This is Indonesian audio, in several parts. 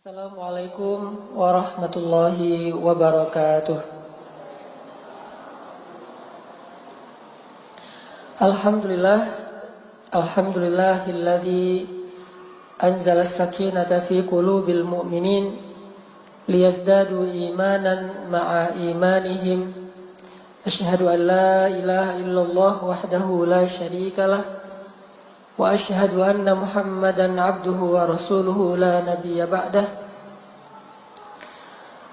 Assalamualaikum warahmatullahi wabarakatuh. Alhamdulillahilladzi anzala as-sakinata fi qulubil mu'minin liyazdadu imanan ma'a imanihim. Asyhadu an la ilaha illallah wahdahu la syarikalah wa asyhadu anna Muhammadan abduhu wa rasuluhu la nabiyya ba'dah.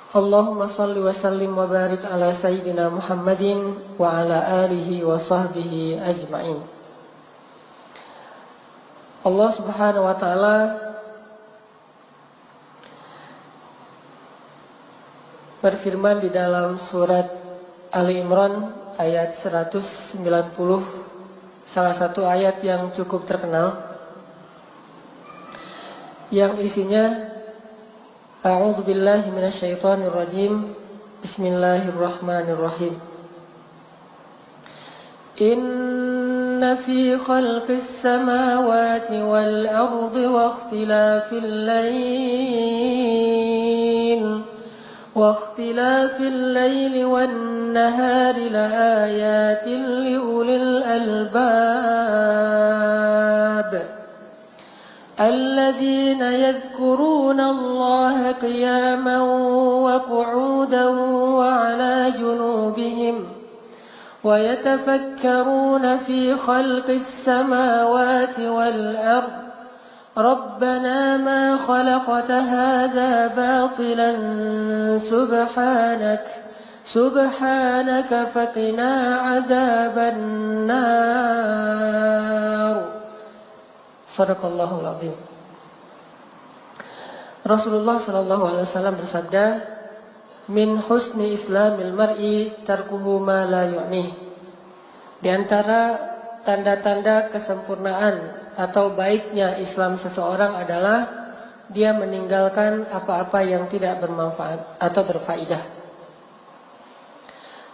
Allahumma salli wa sallim wa barik ala sayyidina Muhammadin wa ala alihi wa sahbihi ajma'in. Allah Subhanahu wa ta'ala berfirman di dalam surat Ali Imran ayat 190, salah satu ayat yang cukup terkenal, yang isinya A'udzu billahi minasyaitonir rajim. Bismillahirrahmanirrahim. Inna fi khalqis samawati wal ardi wa ikhtilafil laili wan nahari laayatin liulil albab. الذين يذكرون الله قياما وقعودا وعلى جنوبهم ويتفكرون في خلق السماوات والأرض ربنا ما خلقت هذا باطلا سبحانك فقنا عذاب النار. Sadaqallahul azim. Rasulullah sallallahu alaihi wasallam bersabda, "Min husni islamil mar'i tarkuhu ma la yu'nih." Di antara tanda-tanda kesempurnaan atau baiknya Islam seseorang adalah dia meninggalkan apa-apa yang tidak bermanfaat atau berfaedah.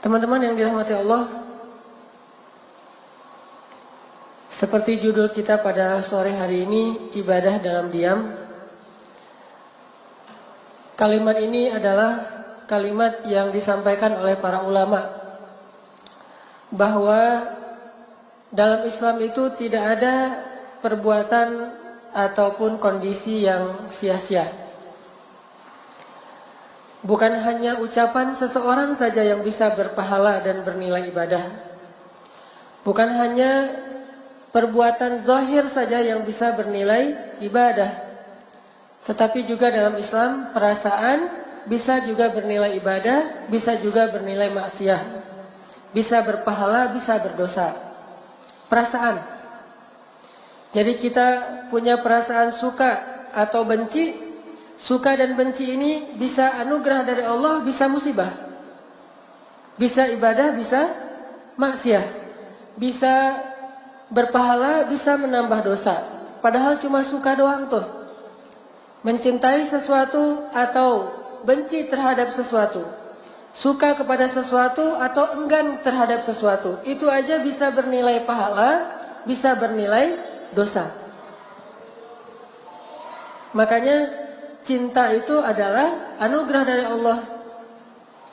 Teman-teman yang dirahmati Allah, seperti judul kita pada sore hari ini, ibadah dalam diam. Kalimat ini adalah kalimat yang disampaikan oleh para ulama, bahwa dalam Islam itu tidak ada perbuatan ataupun kondisi yang sia-sia. Bukan hanya ucapan seseorang saja yang bisa berpahala dan bernilai ibadah. Bukan hanya perbuatan zahir saja yang bisa bernilai ibadah, tetapi juga dalam Islam perasaan bisa juga bernilai ibadah, bisa juga bernilai maksiat, bisa berpahala, bisa berdosa. Perasaan. Jadi kita punya perasaan suka atau benci. Suka dan benci ini bisa anugerah dari Allah, bisa musibah. Bisa ibadah, bisa maksiat. Bisa berpahala, bisa menambah dosa. Padahal cuma suka doang tuh. Mencintai sesuatu atau benci terhadap sesuatu, suka kepada sesuatu atau enggan terhadap sesuatu, itu aja bisa bernilai pahala, bisa bernilai dosa. Makanya cinta itu adalah anugerah dari Allah.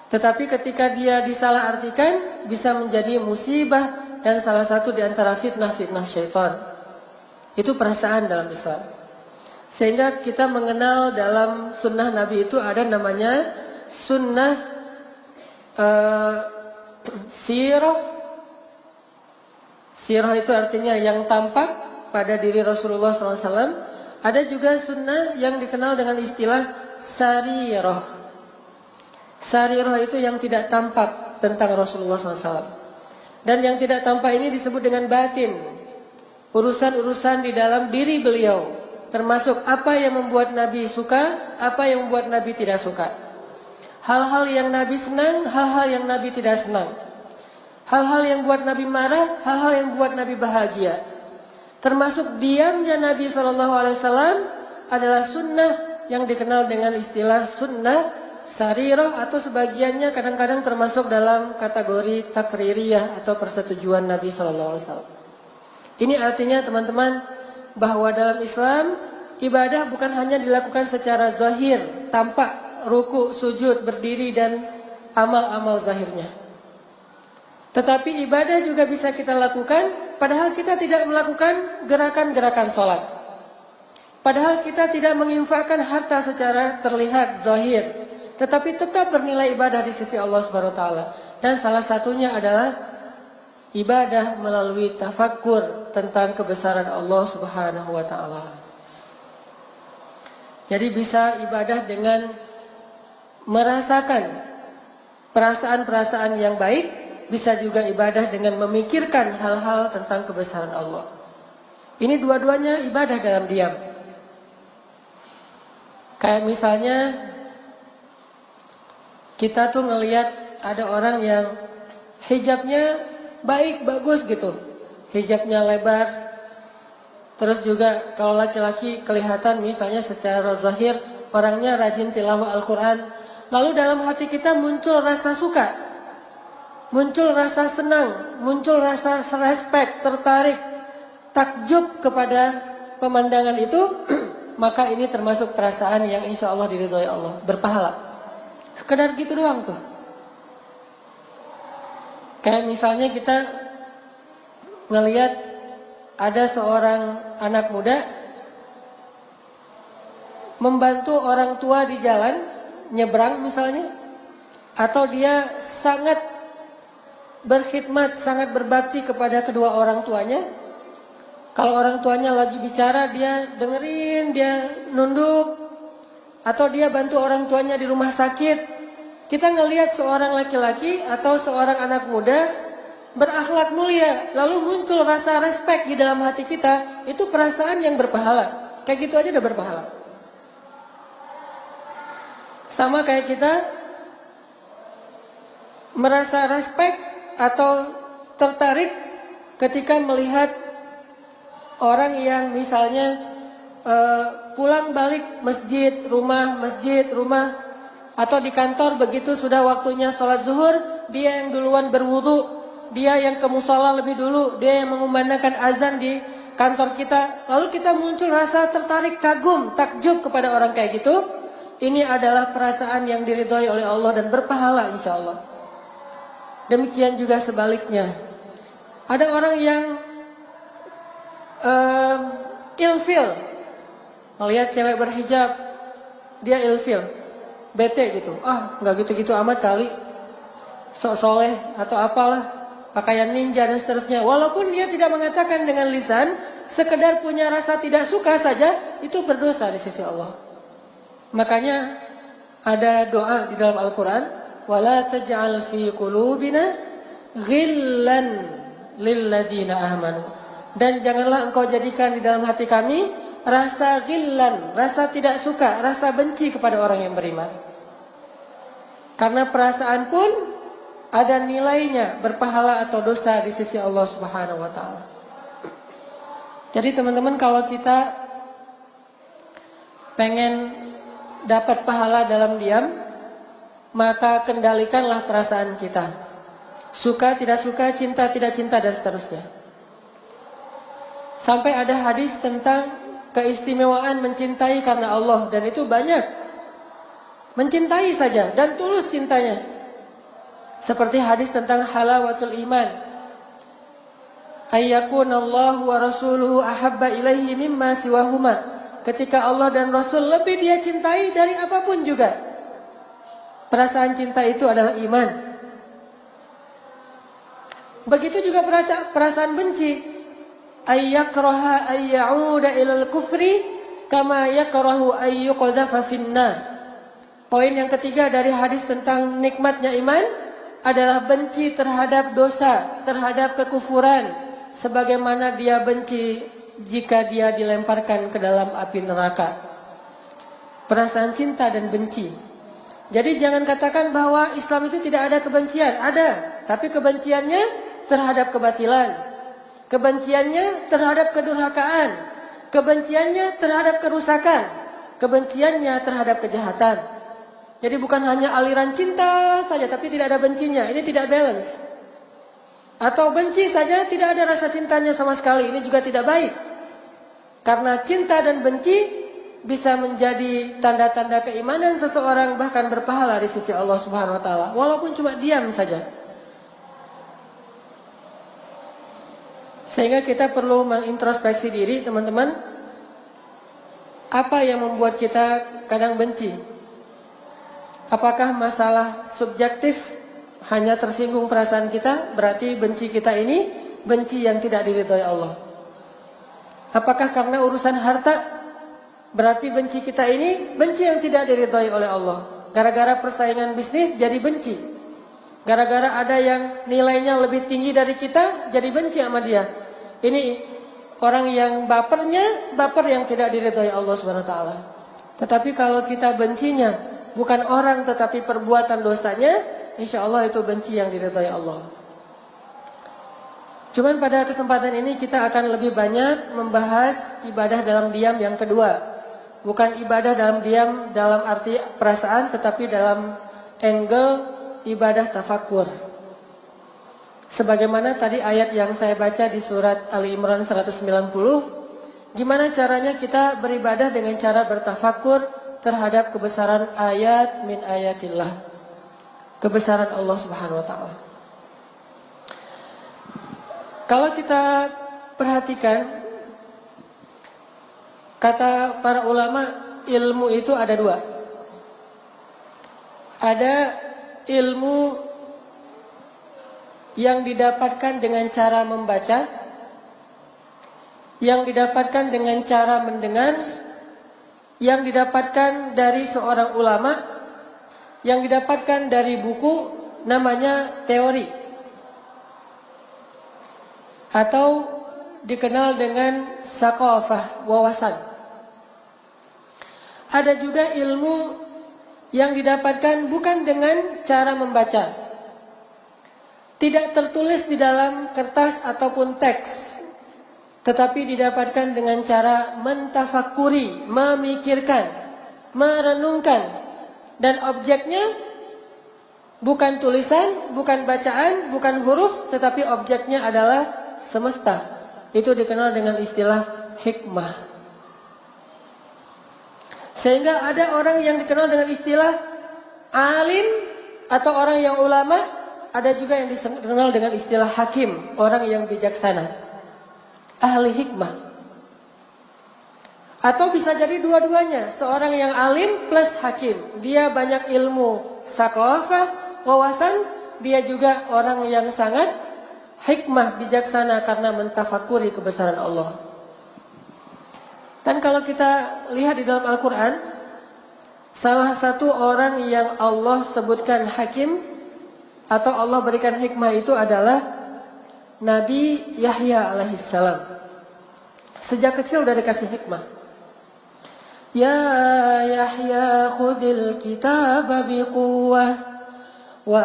Tetapi ketika dia disalahartikan, bisa menjadi musibah dan salah satu di antara fitnah-fitnah syaitan. Itu perasaan dalam Islam. Sehingga kita mengenal dalam sunnah Nabi itu ada namanya sunnah sirah. Sirah itu artinya yang tampak pada diri Rasulullah SAW. Ada juga sunnah yang dikenal dengan istilah sarirah. Sarirah itu yang tidak tampak tentang Rasulullah SAW. Dan yang tidak tampak ini disebut dengan batin. Urusan-urusan di dalam diri beliau. Termasuk apa yang membuat Nabi suka, apa yang membuat Nabi tidak suka. Hal-hal yang Nabi senang, hal-hal yang Nabi tidak senang. Hal-hal yang buat Nabi marah, hal-hal yang buat Nabi bahagia. Termasuk diamnya Nabi SAW adalah sunnah yang dikenal dengan istilah sunnah sarirah, atau sebagiannya kadang-kadang termasuk dalam kategori takririyah atau persetujuan Nabi SAW. Ini artinya teman-teman bahwa dalam Islam ibadah bukan hanya dilakukan secara zahir, tampak, ruku, sujud, berdiri, dan amal-amal zahirnya. Tetapi ibadah juga bisa kita lakukan padahal kita tidak melakukan gerakan-gerakan sholat. Padahal kita tidak menginfakkan harta secara terlihat zahir, tetapi tetap bernilai ibadah di sisi Allah Subhanahu wa taala. Dan salah satunya adalah ibadah melalui tafakkur tentang kebesaran Allah Subhanahu wa taala. Jadi bisa ibadah dengan merasakan perasaan-perasaan yang baik, bisa juga ibadah dengan memikirkan hal-hal tentang kebesaran Allah. Ini dua-duanya ibadah dalam diam. Kayak misalnya kita tuh ngelihat ada orang yang hijabnya baik, bagus gitu. Hijabnya lebar. Terus juga kalau laki-laki kelihatan misalnya secara zahir orangnya rajin tilawah Al-Quran. Lalu dalam hati kita muncul rasa suka, muncul rasa senang, muncul rasa respect, tertarik, takjub kepada pemandangan itu, maka ini termasuk perasaan yang insya Allah diridhoi Allah, berpahala. Sekedar gitu doang tuh. Kayak misalnya kita ngelihat ada seorang anak muda membantu orang tua di jalan, nyebrang misalnya, atau dia sangat berkhidmat, sangat berbakti kepada kedua orang tuanya. Kalau orang tuanya lagi bicara, dia dengerin, dia nunduk, atau dia bantu orang tuanya di rumah sakit. Kita ngelihat seorang laki-laki atau seorang anak muda berakhlak mulia, lalu muncul rasa respek di dalam hati kita, itu perasaan yang berpahala. Kayak gitu aja udah berpahala. Sama kayak kita merasa respek atau tertarik ketika melihat orang yang misalnya pulang balik masjid, rumah, atau di kantor begitu sudah waktunya sholat zuhur, dia yang duluan berwudu, dia yang ke musola lebih dulu, dia yang mengumandangkan azan di kantor kita. Lalu kita muncul rasa tertarik, kagum, takjub kepada orang kayak gitu. Ini adalah perasaan yang diridhoi oleh Allah dan berpahala insya Allah. Demikian juga sebaliknya. Ada orang yang ilfil, melihat cewek berhijab, dia ilfil, bete gitu. Nggak gitu-gitu amat kali, sok soleh atau apalah, pakaian ninja dan seterusnya. Walaupun dia tidak mengatakan dengan lisan, sekedar punya rasa tidak suka saja, itu berdosa di sisi Allah. Makanya ada doa di dalam Al-Quran, wala taj'al fi qulubina ghillan lilladzina amanu. Dan janganlah engkau jadikan di dalam hati kami rasa ghillan, rasa tidak suka, rasa benci kepada orang yang beriman. Karena perasaan pun ada nilainya, berpahala atau dosa di sisi Allah Subhanahu wa taala. Jadi teman-teman, kalau kita pengen dapat pahala dalam diam, maka kendalikanlah perasaan kita. Suka, tidak suka, cinta, tidak cinta, dan seterusnya. Sampai ada hadis tentang keistimewaan mencintai karena Allah. Dan itu banyak. Mencintai saja dan tulus cintanya. Seperti hadis tentang halawatul iman. Ayyakunallahu wa rasuluhu ahabba ilaihi mimma siwahuma. Ketika Allah dan Rasul lebih dia cintai dari apapun juga. Perasaan cinta itu adalah iman. Begitu juga perasaan benci. Ayyakraha ayyauda ilal kufri kama yakrahu ayyuqadhafa finnar. Poin yang ketiga dari hadis tentang nikmatnya iman adalah benci terhadap dosa, terhadap kekufuran, sebagaimana dia benci jika dia dilemparkan ke dalam api neraka. Perasaan cinta dan benci. Jadi jangan katakan bahwa Islam itu tidak ada kebencian. Ada, tapi kebenciannya terhadap kebatilan, kebenciannya terhadap kedurhakaan, kebenciannya terhadap kerusakan, kebenciannya terhadap kejahatan. Jadi bukan hanya aliran cinta saja tapi tidak ada bencinya. Ini tidak balance. Atau benci saja tidak ada rasa cintanya sama sekali. Ini juga tidak baik. Karena cinta dan benci bisa menjadi tanda-tanda keimanan seseorang, bahkan berpahala di sisi Allah Subhanahu wa taala, walaupun cuma diam saja. Sehingga kita perlu mengintrospeksi diri, teman-teman. Apa yang membuat kita kadang benci? Apakah masalah subjektif, hanya tersinggung perasaan kita, berarti benci kita ini benci yang tidak diridhoi Allah? Apakah karena urusan harta, berarti benci kita ini benci yang tidak diridhoi oleh Allah? Gara-gara persaingan bisnis jadi benci. Gara-gara ada yang nilainya lebih tinggi dari kita, jadi benci sama dia. Ini orang yang baper yang tidak diridhoi Allah Subhanahu wa taala. Tetapi kalau kita bencinya bukan orang tetapi perbuatan dosanya, insya Allah itu benci yang diridhoi Allah. Cuman pada kesempatan ini kita akan lebih banyak membahas ibadah dalam diam yang kedua. Bukan ibadah dalam diam dalam arti perasaan, tetapi dalam angle ibadah tafakkur. Sebagaimana tadi ayat yang saya baca di surat Ali Imran 190, gimana caranya kita beribadah dengan cara bertafakkur terhadap kebesaran ayat min ayatillah, kebesaran Allah Subhanahu wa taala. Kalau kita perhatikan, kata para ulama, ilmu itu ada dua. Ada ilmu yang didapatkan dengan cara membaca, yang didapatkan dengan cara mendengar, yang didapatkan dari seorang ulama, yang didapatkan dari buku, namanya teori, atau dikenal dengan saqafah, wawasan. Ada juga ilmu yang didapatkan bukan dengan cara membaca, tidak tertulis di dalam kertas ataupun teks, tetapi didapatkan dengan cara mentafakuri, memikirkan, merenungkan, dan objeknya bukan tulisan, bukan bacaan, bukan huruf, tetapi objeknya adalah semesta. Itu dikenal dengan istilah hikmah. Sehingga ada orang yang dikenal dengan istilah alim atau orang yang ulama. Ada juga yang dikenal dengan istilah hakim, orang yang bijaksana, ahli hikmah. Atau bisa jadi dua-duanya, seorang yang alim plus hakim. Dia banyak ilmu saqafah, wawasan, dia juga orang yang sangat hikmah, bijaksana karena mentafakuri kebesaran Allah. Dan kalau kita lihat di dalam Al-Quran, salah satu orang yang Allah sebutkan hakim atau Allah berikan hikmah itu adalah Nabi Yahya alaihissalam. Sejak kecil udah dikasih hikmah. Ya Yahya khudil kitaba biquwwah wa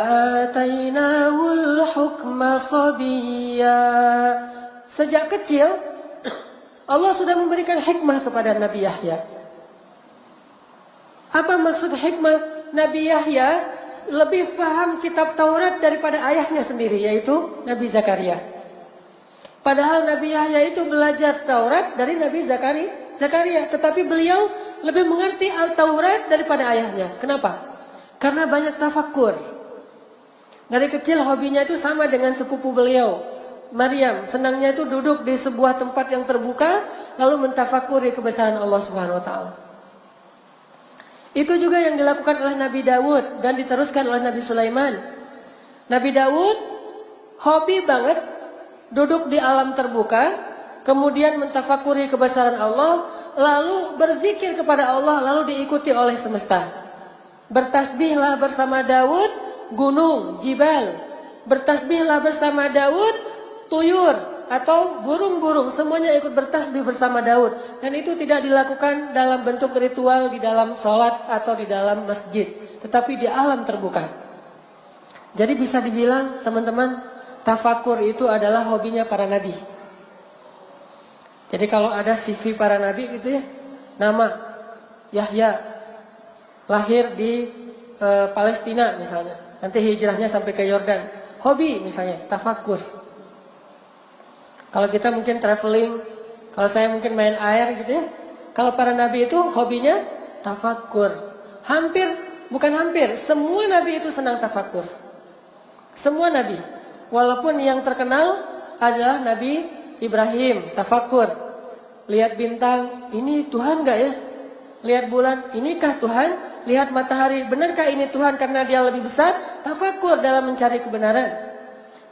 atainahul hukma sabiyya. Sejak kecil Allah sudah memberikan hikmah kepada Nabi Yahya. Apa maksud hikmah? Nabi Yahya lebih paham kitab Taurat daripada ayahnya sendiri, yaitu Nabi Zakaria. Padahal Nabi Yahya itu belajar Taurat dari Nabi Zakaria, tetapi beliau lebih mengerti Al-Taurat daripada ayahnya. Kenapa? Karena banyak tafakkur. Dari kecil hobinya itu sama dengan sepupu beliau, Maryam. Senangnya itu duduk di sebuah tempat yang terbuka, lalu mentafakuri kebesaran Allah Subhanahu wa taala. Itu juga yang dilakukan oleh Nabi Daud dan diteruskan oleh Nabi Sulaiman. Nabi Daud hobi banget duduk di alam terbuka, kemudian mentafakuri kebesaran Allah, lalu berzikir kepada Allah, lalu diikuti oleh semesta. Bertasbihlah bersama Daud gunung, jibal. Bertasbihlah bersama Daud tuyur atau burung-burung, semuanya ikut bertasbih bersama Daud. Dan itu tidak dilakukan dalam bentuk ritual di dalam sholat atau di dalam masjid, tetapi di alam terbuka. Jadi bisa dibilang teman-teman, tafakur itu adalah hobinya para nabi. Jadi kalau ada CV para nabi gitu ya, nama Yahya, lahir di Palestina misalnya, nanti hijrahnya sampai ke Yordan. Hobi misalnya tafakur. Kalau kita mungkin traveling, kalau saya mungkin main air gitu ya. Kalau para nabi itu hobinya tafakkur. Bukan hampir, semua nabi itu senang tafakkur. Semua nabi. Walaupun yang terkenal adalah Nabi Ibrahim, tafakkur. Lihat bintang, ini Tuhan gak ya? Lihat bulan, inikah Tuhan? Lihat matahari, benarkah ini Tuhan karena dia lebih besar? Tafakkur dalam mencari kebenaran.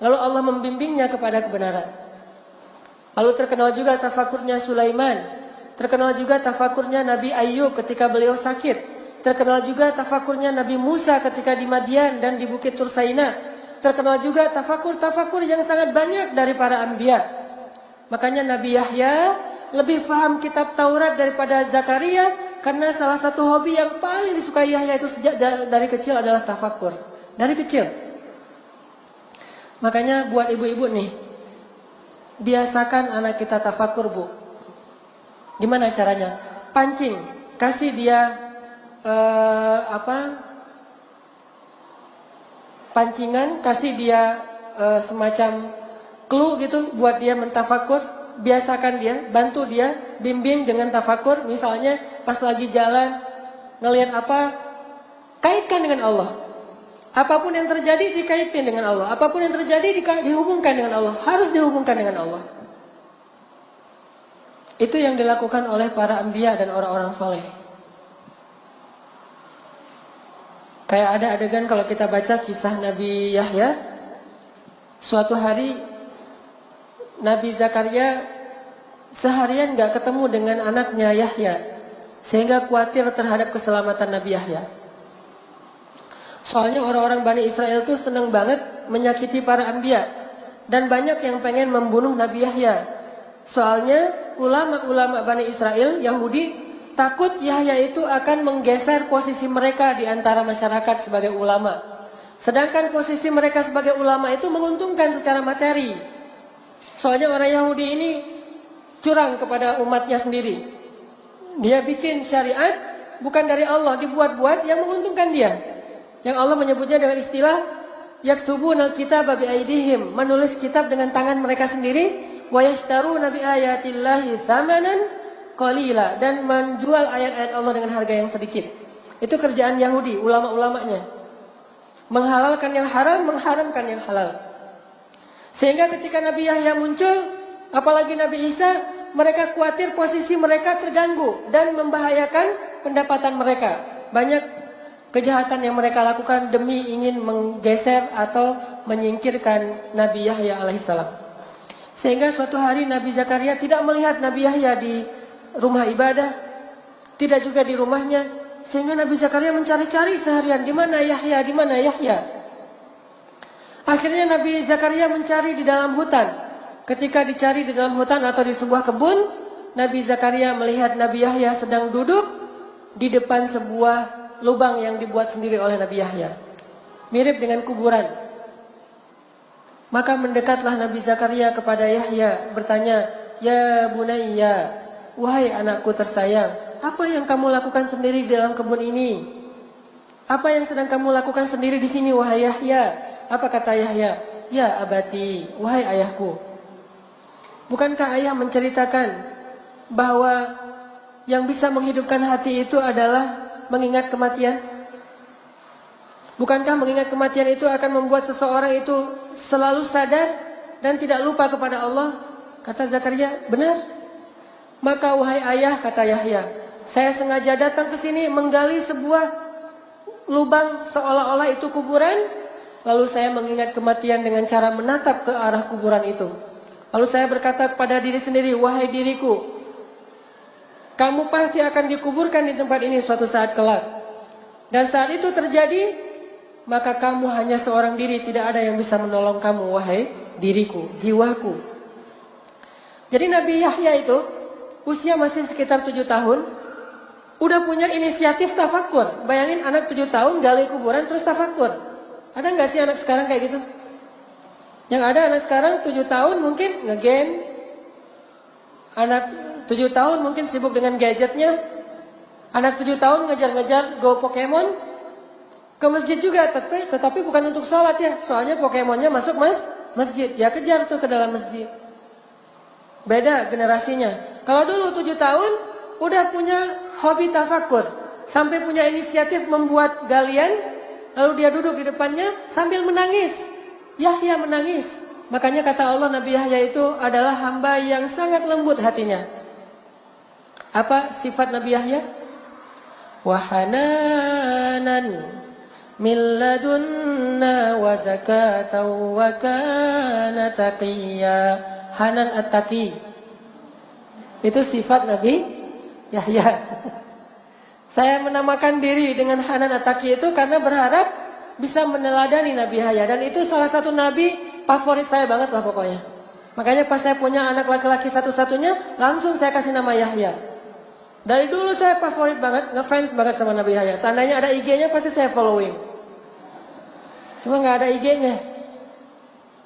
Lalu Allah membimbingnya kepada kebenaran. Lalu terkenal juga tafakkurnya Sulaiman. Terkenal juga tafakkurnya Nabi Ayub ketika beliau sakit. Terkenal juga tafakkurnya Nabi Musa ketika di Madian dan di Bukit Tursaina. Terkenal juga tafakkur yang sangat banyak dari para anbiya. Makanya Nabi Yahya lebih paham kitab Taurat daripada Zakaria, karena salah satu hobi yang paling disukai Yahya itu sejak dari kecil adalah tafakkur. Dari kecil. Makanya buat ibu-ibu nih, biasakan anak kita tafakkur, Bu. Gimana caranya? Pancing, kasih dia pancingan, kasih dia semacam clue gitu buat dia mentafakkur. Biasakan dia, bantu dia, bimbing dengan tafakkur. Misalnya pas lagi jalan, ngelihat apa, kaitkan dengan Allah. Apapun yang terjadi dikaitkan dengan Allah. Apapun yang terjadi dihubungkan dengan Allah. Harus dihubungkan dengan Allah. Itu yang dilakukan oleh para anbiya dan orang-orang soleh. Kayak ada adegan kalau kita baca kisah Nabi Yahya. Suatu hari Nabi Zakaria seharian gak ketemu dengan anaknya Yahya, sehingga khawatir terhadap keselamatan Nabi Yahya. Soalnya orang-orang Bani Israel tuh senang banget menyakiti para anbiya, dan banyak yang pengen membunuh Nabi Yahya. Soalnya ulama-ulama Bani Israel, Yahudi, takut Yahya itu akan menggeser posisi mereka di antara masyarakat sebagai ulama. Sedangkan posisi mereka sebagai ulama itu menguntungkan secara materi. Soalnya orang Yahudi ini curang kepada umatnya sendiri. Dia bikin syariat bukan dari Allah, dibuat-buat yang menguntungkan dia. Yang Allah menyebutnya dengan istilah yaktubuna kitaba bi aidihim, menulis kitab dengan tangan mereka sendiri. Wa yashtaruna bi ayatillahi tsamanan qalila, dan menjual ayat-ayat Allah dengan harga yang sedikit. Itu kerjaan Yahudi, ulama-ulamanya. Menghalalkan yang haram, mengharamkan yang halal. Sehingga ketika Nabi Yahya muncul, apalagi Nabi Isa, mereka khawatir posisi mereka terganggu dan membahayakan pendapatan mereka. Banyak kejahatan yang mereka lakukan demi ingin menggeser atau menyingkirkan Nabi Yahya alaihissalam. Sehingga suatu hari Nabi Zakaria tidak melihat Nabi Yahya di rumah ibadah, tidak juga di rumahnya. Sehingga Nabi Zakaria mencari-cari seharian, di mana Yahya, di mana Yahya. Akhirnya Nabi Zakaria mencari di dalam hutan. Ketika dicari di dalam hutan atau di sebuah kebun, Nabi Zakaria melihat Nabi Yahya sedang duduk di depan sebuah lubang yang dibuat sendiri oleh Nabi Yahya. Mirip dengan kuburan. Maka mendekatlah Nabi Zakaria kepada Yahya, bertanya, "Ya bunayya, wahai anakku tersayang, apa yang kamu lakukan sendiri di dalam kebun ini? Apa yang sedang kamu lakukan sendiri di sini, wahai Yahya?" Apa kata Yahya? "Ya abati, wahai ayahku. Bukankah ayah menceritakan bahwa yang bisa menghidupkan hati itu adalah mengingat kematian? Bukankah mengingat kematian itu akan membuat seseorang itu selalu sadar dan tidak lupa kepada Allah?" Kata Zakaria, "Benar. Maka wahai ayah," kata Yahya, "saya sengaja datang ke sini menggali sebuah lubang seolah-olah itu kuburan. Lalu saya mengingat kematian dengan cara menatap ke arah kuburan itu. Lalu saya berkata kepada diri sendiri, wahai diriku, kamu pasti akan dikuburkan di tempat ini suatu saat kelak. Dan saat itu terjadi, maka kamu hanya seorang diri, tidak ada yang bisa menolong kamu, wahai diriku, jiwaku." Jadi Nabi Yahya itu usia masih sekitar 7 tahun, udah punya inisiatif tafakkur. Bayangin anak 7 tahun gali kuburan terus tafakkur. Ada nggak sih anak sekarang kayak gitu? Yang ada anak sekarang 7 tahun mungkin nge-game. Anak 7 tahun mungkin sibuk dengan gadgetnya. Anak 7 tahun ngejar-ngejar Go Pokemon. Ke masjid juga, tetapi bukan untuk sholat ya. Soalnya Pokemonnya masuk masjid. Ya kejar tuh ke dalam masjid. Beda generasinya. Kalau dulu 7 tahun udah punya hobi tafakur. Sampai punya inisiatif membuat galian. Lalu dia duduk di depannya sambil menangis. Yahya menangis. Makanya kata Allah, Nabi Yahya itu adalah hamba yang sangat lembut hatinya. Apa sifat Nabi Yahya? Wahananan min ladunna wa zakatan wa kana taqiyya. Hanan at-taqi. Itu sifat Nabi Yahya. Saya menamakan diri dengan Hanan at-taqi itu karena berharap bisa meneladani Nabi Yahya. Dan itu salah satu nabi favorit saya banget lah pokoknya. Makanya pas saya punya anak laki-laki satu-satunya, langsung saya kasih nama Yahya. Dari dulu saya favorit banget, ngefans banget sama Nabi Yahya. Seandainya ada IG-nya pasti saya following. Cuma gak ada IG-nya.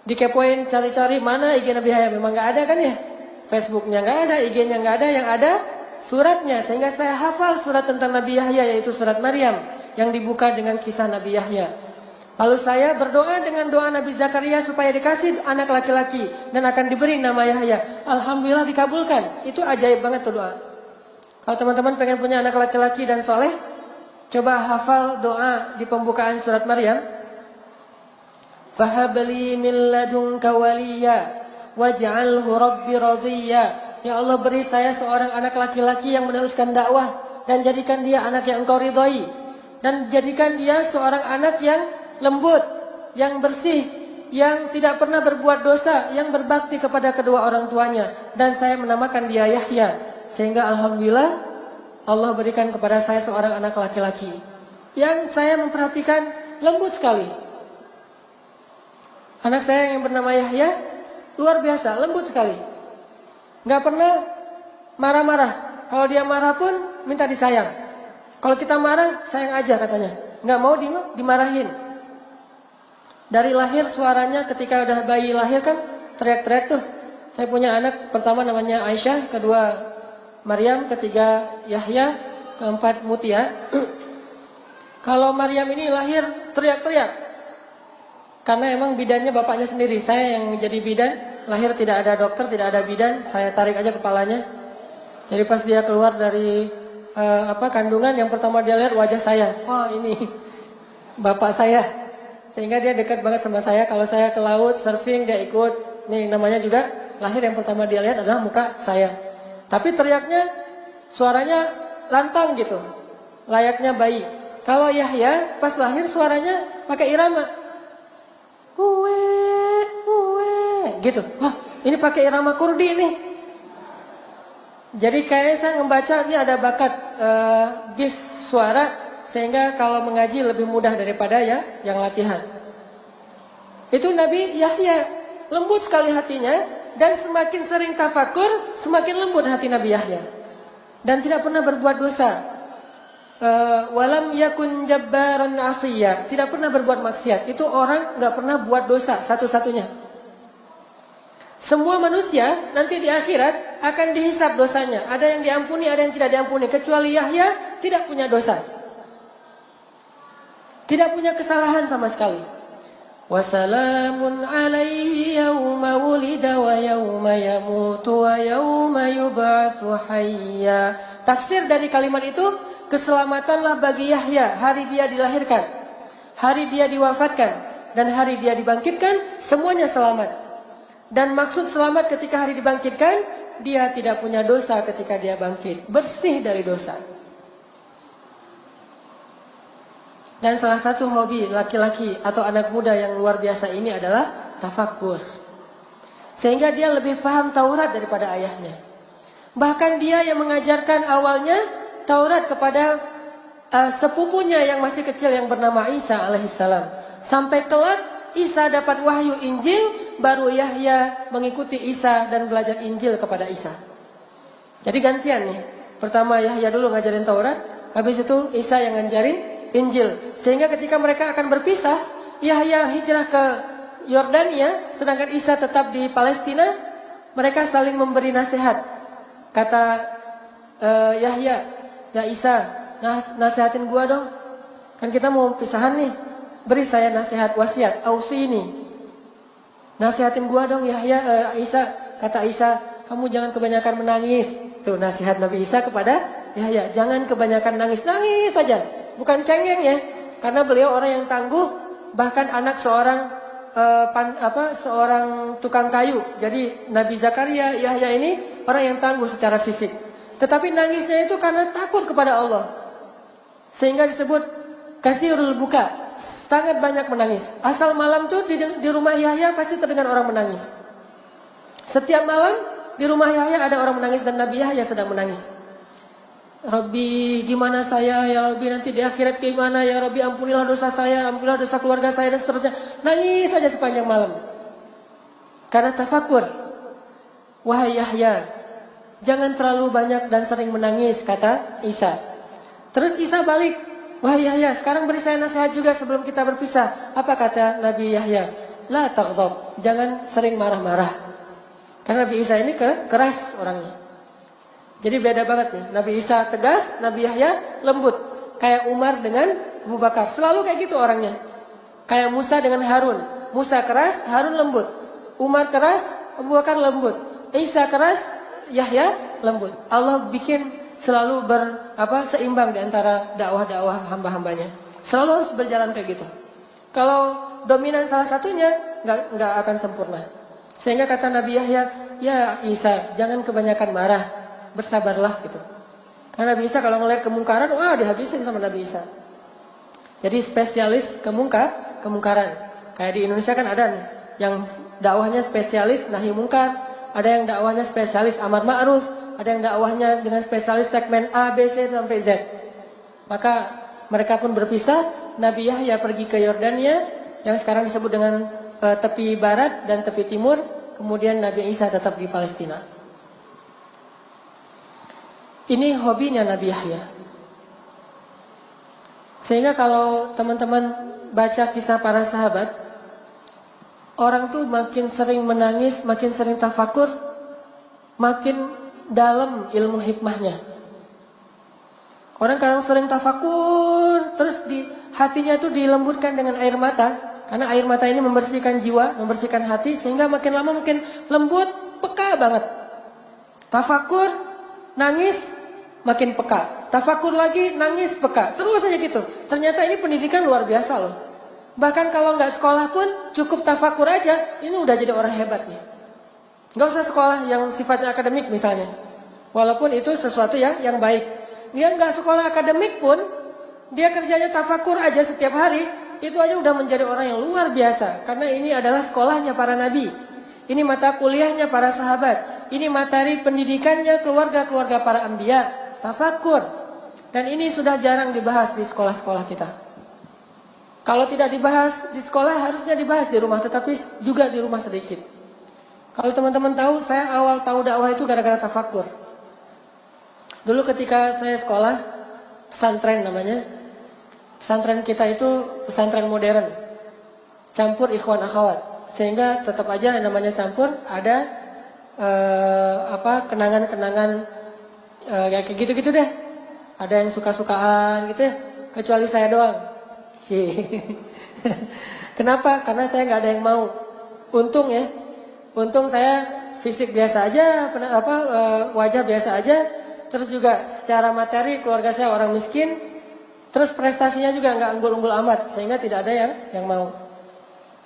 Dikepoin cari-cari mana IG Nabi Yahya, memang gak ada kan ya. Facebooknya gak ada, IG-nya gak ada, yang ada suratnya. Sehingga saya hafal surat tentang Nabi Yahya, yaitu surat Maryam, yang dibuka dengan kisah Nabi Yahya. Lalu saya berdoa dengan doa Nabi Zakaria supaya dikasih anak laki-laki dan akan diberi nama Yahya. Alhamdulillah dikabulkan. Itu ajaib banget tuh doa. Kalau teman-teman pengen punya anak laki-laki dan soleh, coba hafal doa di pembukaan surat Maryam. Fahabli min ladunka waliya waj'alhu rabbi radiyya. Ya Allah, beri saya seorang anak laki-laki yang meneruskan dakwah dan jadikan dia anak yang Engkau ridhoi, dan jadikan dia seorang anak yang lembut, yang bersih, yang tidak pernah berbuat dosa, yang berbakti kepada kedua orang tuanya. Dan saya menamakan dia Yahya. Sehingga alhamdulillah Allah berikan kepada saya seorang anak laki-laki yang saya memperhatikan lembut sekali. Anak saya yang bernama Yahya luar biasa, lembut sekali. Gak pernah marah-marah. Kalau dia marah pun minta disayang. Kalau kita marah, sayang aja katanya. Gak mau dimarahin. Dari lahir suaranya ketika udah bayi lahir kan teriak-teriak tuh. Saya punya anak pertama namanya Aisyah, kedua Maryam, ketiga Yahya, keempat Mutia. Kalau Maryam ini lahir teriak-teriak. Karena emang bidannya bapaknya sendiri. Saya yang menjadi bidan, lahir tidak ada dokter, tidak ada bidan, saya tarik aja kepalanya. Jadi pas dia keluar dari kandungan, yang pertama dia lihat wajah saya. Wah, ini bapak saya. Sehingga dia dekat banget sama saya. Kalau saya ke laut, surfing, dia ikut. Nih namanya juga, lahir yang pertama dia lihat adalah muka saya. Tapi teriaknya, suaranya lantang gitu. Layaknya bayi. Kalau Yahya, pas lahir suaranya pakai irama. Gitu. Wah, ini pakai irama Kurdi nih. Jadi kayaknya saya membaca ini ada bakat gift suara, sehingga kalau mengaji lebih mudah daripada yang latihan. Itu Nabi Yahya, lembut sekali hatinya, dan semakin sering tafakur, semakin lembut hati Nabi Yahya. Dan tidak pernah berbuat dosa. Walam yakun jabbaran asiyya, tidak pernah berbuat maksiat. Itu orang nggak pernah buat dosa satu-satunya. Semua manusia nanti di akhirat akan dihisab dosanya. Ada yang diampuni, ada yang tidak diampuni. Kecuali Yahya tidak punya dosa, tidak punya kesalahan sama sekali. Wassalamun alaihi yawma wulida wa yawma yamutu wa yawma yub'atsu hayya. Tafsir dari kalimat itu, keselamatanlah bagi Yahya hari dia dilahirkan, hari dia diwafatkan, dan hari dia dibangkitkan, semuanya selamat. Dan maksud selamat ketika hari dibangkitkan, dia tidak punya dosa ketika dia bangkit, bersih dari dosa. Dan salah satu hobi laki-laki atau anak muda yang luar biasa ini adalah tafakur. Sehingga dia lebih paham Taurat daripada ayahnya. Bahkan dia yang mengajarkan awalnya Taurat kepada sepupunya yang masih kecil yang bernama Isa alaihissalam. Sampai kelak Isa dapat wahyu Injil, baru Yahya mengikuti Isa dan belajar Injil kepada Isa. Jadi gantian nih. Pertama Yahya dulu ngajarin Taurat, habis itu Isa yang ngajarin Injil. Sehingga ketika mereka akan berpisah, Yahya hijrah ke Yordania, sedangkan Isa tetap di Palestina. Mereka saling memberi nasihat. Kata Yahya, ya Isa, nasihatin gua dong. Kan kita mau pisahan nih. Beri saya nasihat, wasiat, ausi ini. Nasihatin gua dong Yahya, Isa. Kata Isa, kamu jangan kebanyakan menangis. Itu nasihat Nabi Isa kepada Yahya, jangan kebanyakan nangis saja, bukan cengeng ya, karena beliau orang yang tangguh, bahkan anak seorang seorang tukang kayu. Jadi Nabi Zakaria, Yahya ini orang yang tangguh secara fisik, tetapi nangisnya itu karena takut kepada Allah, sehingga disebut kasirul buka, sangat banyak menangis. Asal malam tuh di rumah Yahya pasti terdengar orang menangis. Setiap malam di rumah Yahya ada orang menangis dan Nabi Yahya sedang menangis. Rabbi, gimana saya ya Rabbi, nanti di akhirat gimana ya Rabbi, ampunilah dosa saya, ampunilah dosa keluarga saya dan seterusnya. Nangis saja sepanjang malam karena tafakur. Wahai Yahya, jangan terlalu banyak dan sering menangis, kata Isa. Terus Isa balik, wahai Yahya, sekarang beri saya nasihat juga sebelum kita berpisah. Apa kata Nabi Yahya? La taghdab, jangan sering marah-marah. Karena Nabi Isa ini keras orangnya. Jadi beda banget nih. Nabi Isa tegas, Nabi Yahya lembut. Kayak Umar dengan Abu Bakar. Selalu kayak gitu orangnya. Kayak Musa dengan Harun. Musa keras, Harun lembut. Umar keras, Abu Bakar lembut. Isa keras, Yahya lembut. Allah bikin selalu seimbang di antara dakwah-dakwah hamba-hambanya. Selalu harus berjalan kayak gitu. Kalau dominan salah satunya, nggak akan sempurna. Sehingga kata Nabi Yahya, ya Isa, jangan kebanyakan marah, bersabarlah gitu. Karena Nabi Isa kalau ngelihat kemungkaran, wah dihabisin sama Nabi Isa. Jadi spesialis kemungkaran. Kayak di Indonesia kan ada nih, yang dakwahnya spesialis nahi mungkar, ada yang dakwahnya spesialis amar ma'ruf, ada yang dakwahnya dengan spesialis segmen A, B, C sampai Z. Maka mereka pun berpisah. Nabi Yahya pergi ke Yordania, yang sekarang disebut dengan tepi barat dan tepi timur. Kemudian Nabi Isa tetap di Palestina. Ini hobinya Nabi Yahya. Sehingga kalau teman-teman baca kisah para sahabat, orang tuh makin sering menangis, makin sering tafakur, makin dalam ilmu hikmahnya. Orang kadang sering tafakur, terus di hatinya tuh dilembutkan dengan air mata. Karena air mata ini membersihkan jiwa, membersihkan hati, sehingga makin lama makin lembut, peka banget. Tafakur, nangis, makin peka. Tafakur lagi, nangis, peka. Terus aja gitu. Ternyata ini pendidikan luar biasa loh. Bahkan kalau nggak sekolah pun, cukup tafakur aja, ini udah jadi orang hebat nih. Nggak usah sekolah yang sifatnya akademik misalnya. Walaupun itu sesuatu yang baik. Dia nggak sekolah akademik pun, dia kerjanya tafakur aja setiap hari, itu aja udah menjadi orang yang luar biasa. Karena ini adalah sekolahnya para nabi. Ini mata kuliahnya para sahabat. Ini materi pendidikannya keluarga-keluarga para anbiya. Tafakur. Dan ini sudah jarang dibahas di sekolah-sekolah kita. Kalau tidak dibahas di sekolah, harusnya dibahas di rumah. Tetapi juga di rumah sedikit. Kalau teman-teman tahu, saya awal tahu dakwah itu gara-gara tafakur. Dulu ketika saya sekolah, pesantren namanya. Pesantren kita itu pesantren modern, campur ikhwan akhwat, sehingga tetap aja namanya campur ada kenangan-kenangan kayak gitu-gitu deh. Ada yang suka-sukaan gitu ya, kecuali saya doang. Kenapa? Karena saya nggak ada yang mau. Untung ya, untung saya fisik biasa aja, wajah biasa aja, terus juga secara materi keluarga saya orang miskin. Terus prestasinya juga nggak unggul-unggul amat, sehingga tidak ada yang mau.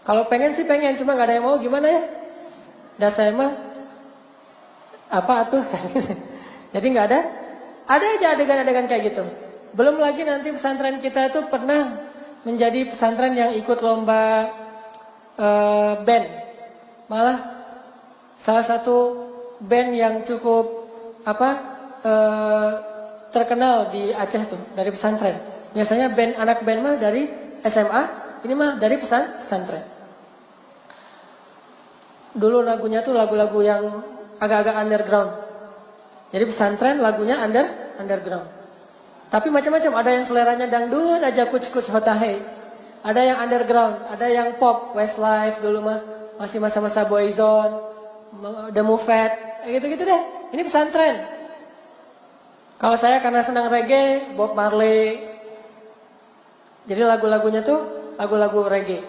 Kalau pengen sih pengen, cuma nggak ada yang mau, gimana ya? Dan saya mah apa tuh? Jadi nggak ada. Ada aja adegan-adegan kayak gitu. Belum lagi nanti pesantren kita itu pernah menjadi pesantren yang ikut lomba band. Malah salah satu band yang cukup terkenal di Aceh tuh dari pesantren. Biasanya anak band mah dari SMA, ini mah dari pesantren. Dulu lagunya tuh lagu-lagu yang agak-agak underground. Jadi pesantren lagunya underground. Tapi macam-macam, ada yang seleranya dangdut aja kuc-kuc hotahe. Ada yang underground, ada yang pop, Westlife dulu mah masih masa-masa Boyzone, The Moved, gitu-gitu deh. Ini pesantren. Kalau saya karena senang reggae, Bob Marley. Jadi lagu-lagunya tuh lagu-lagu reggae.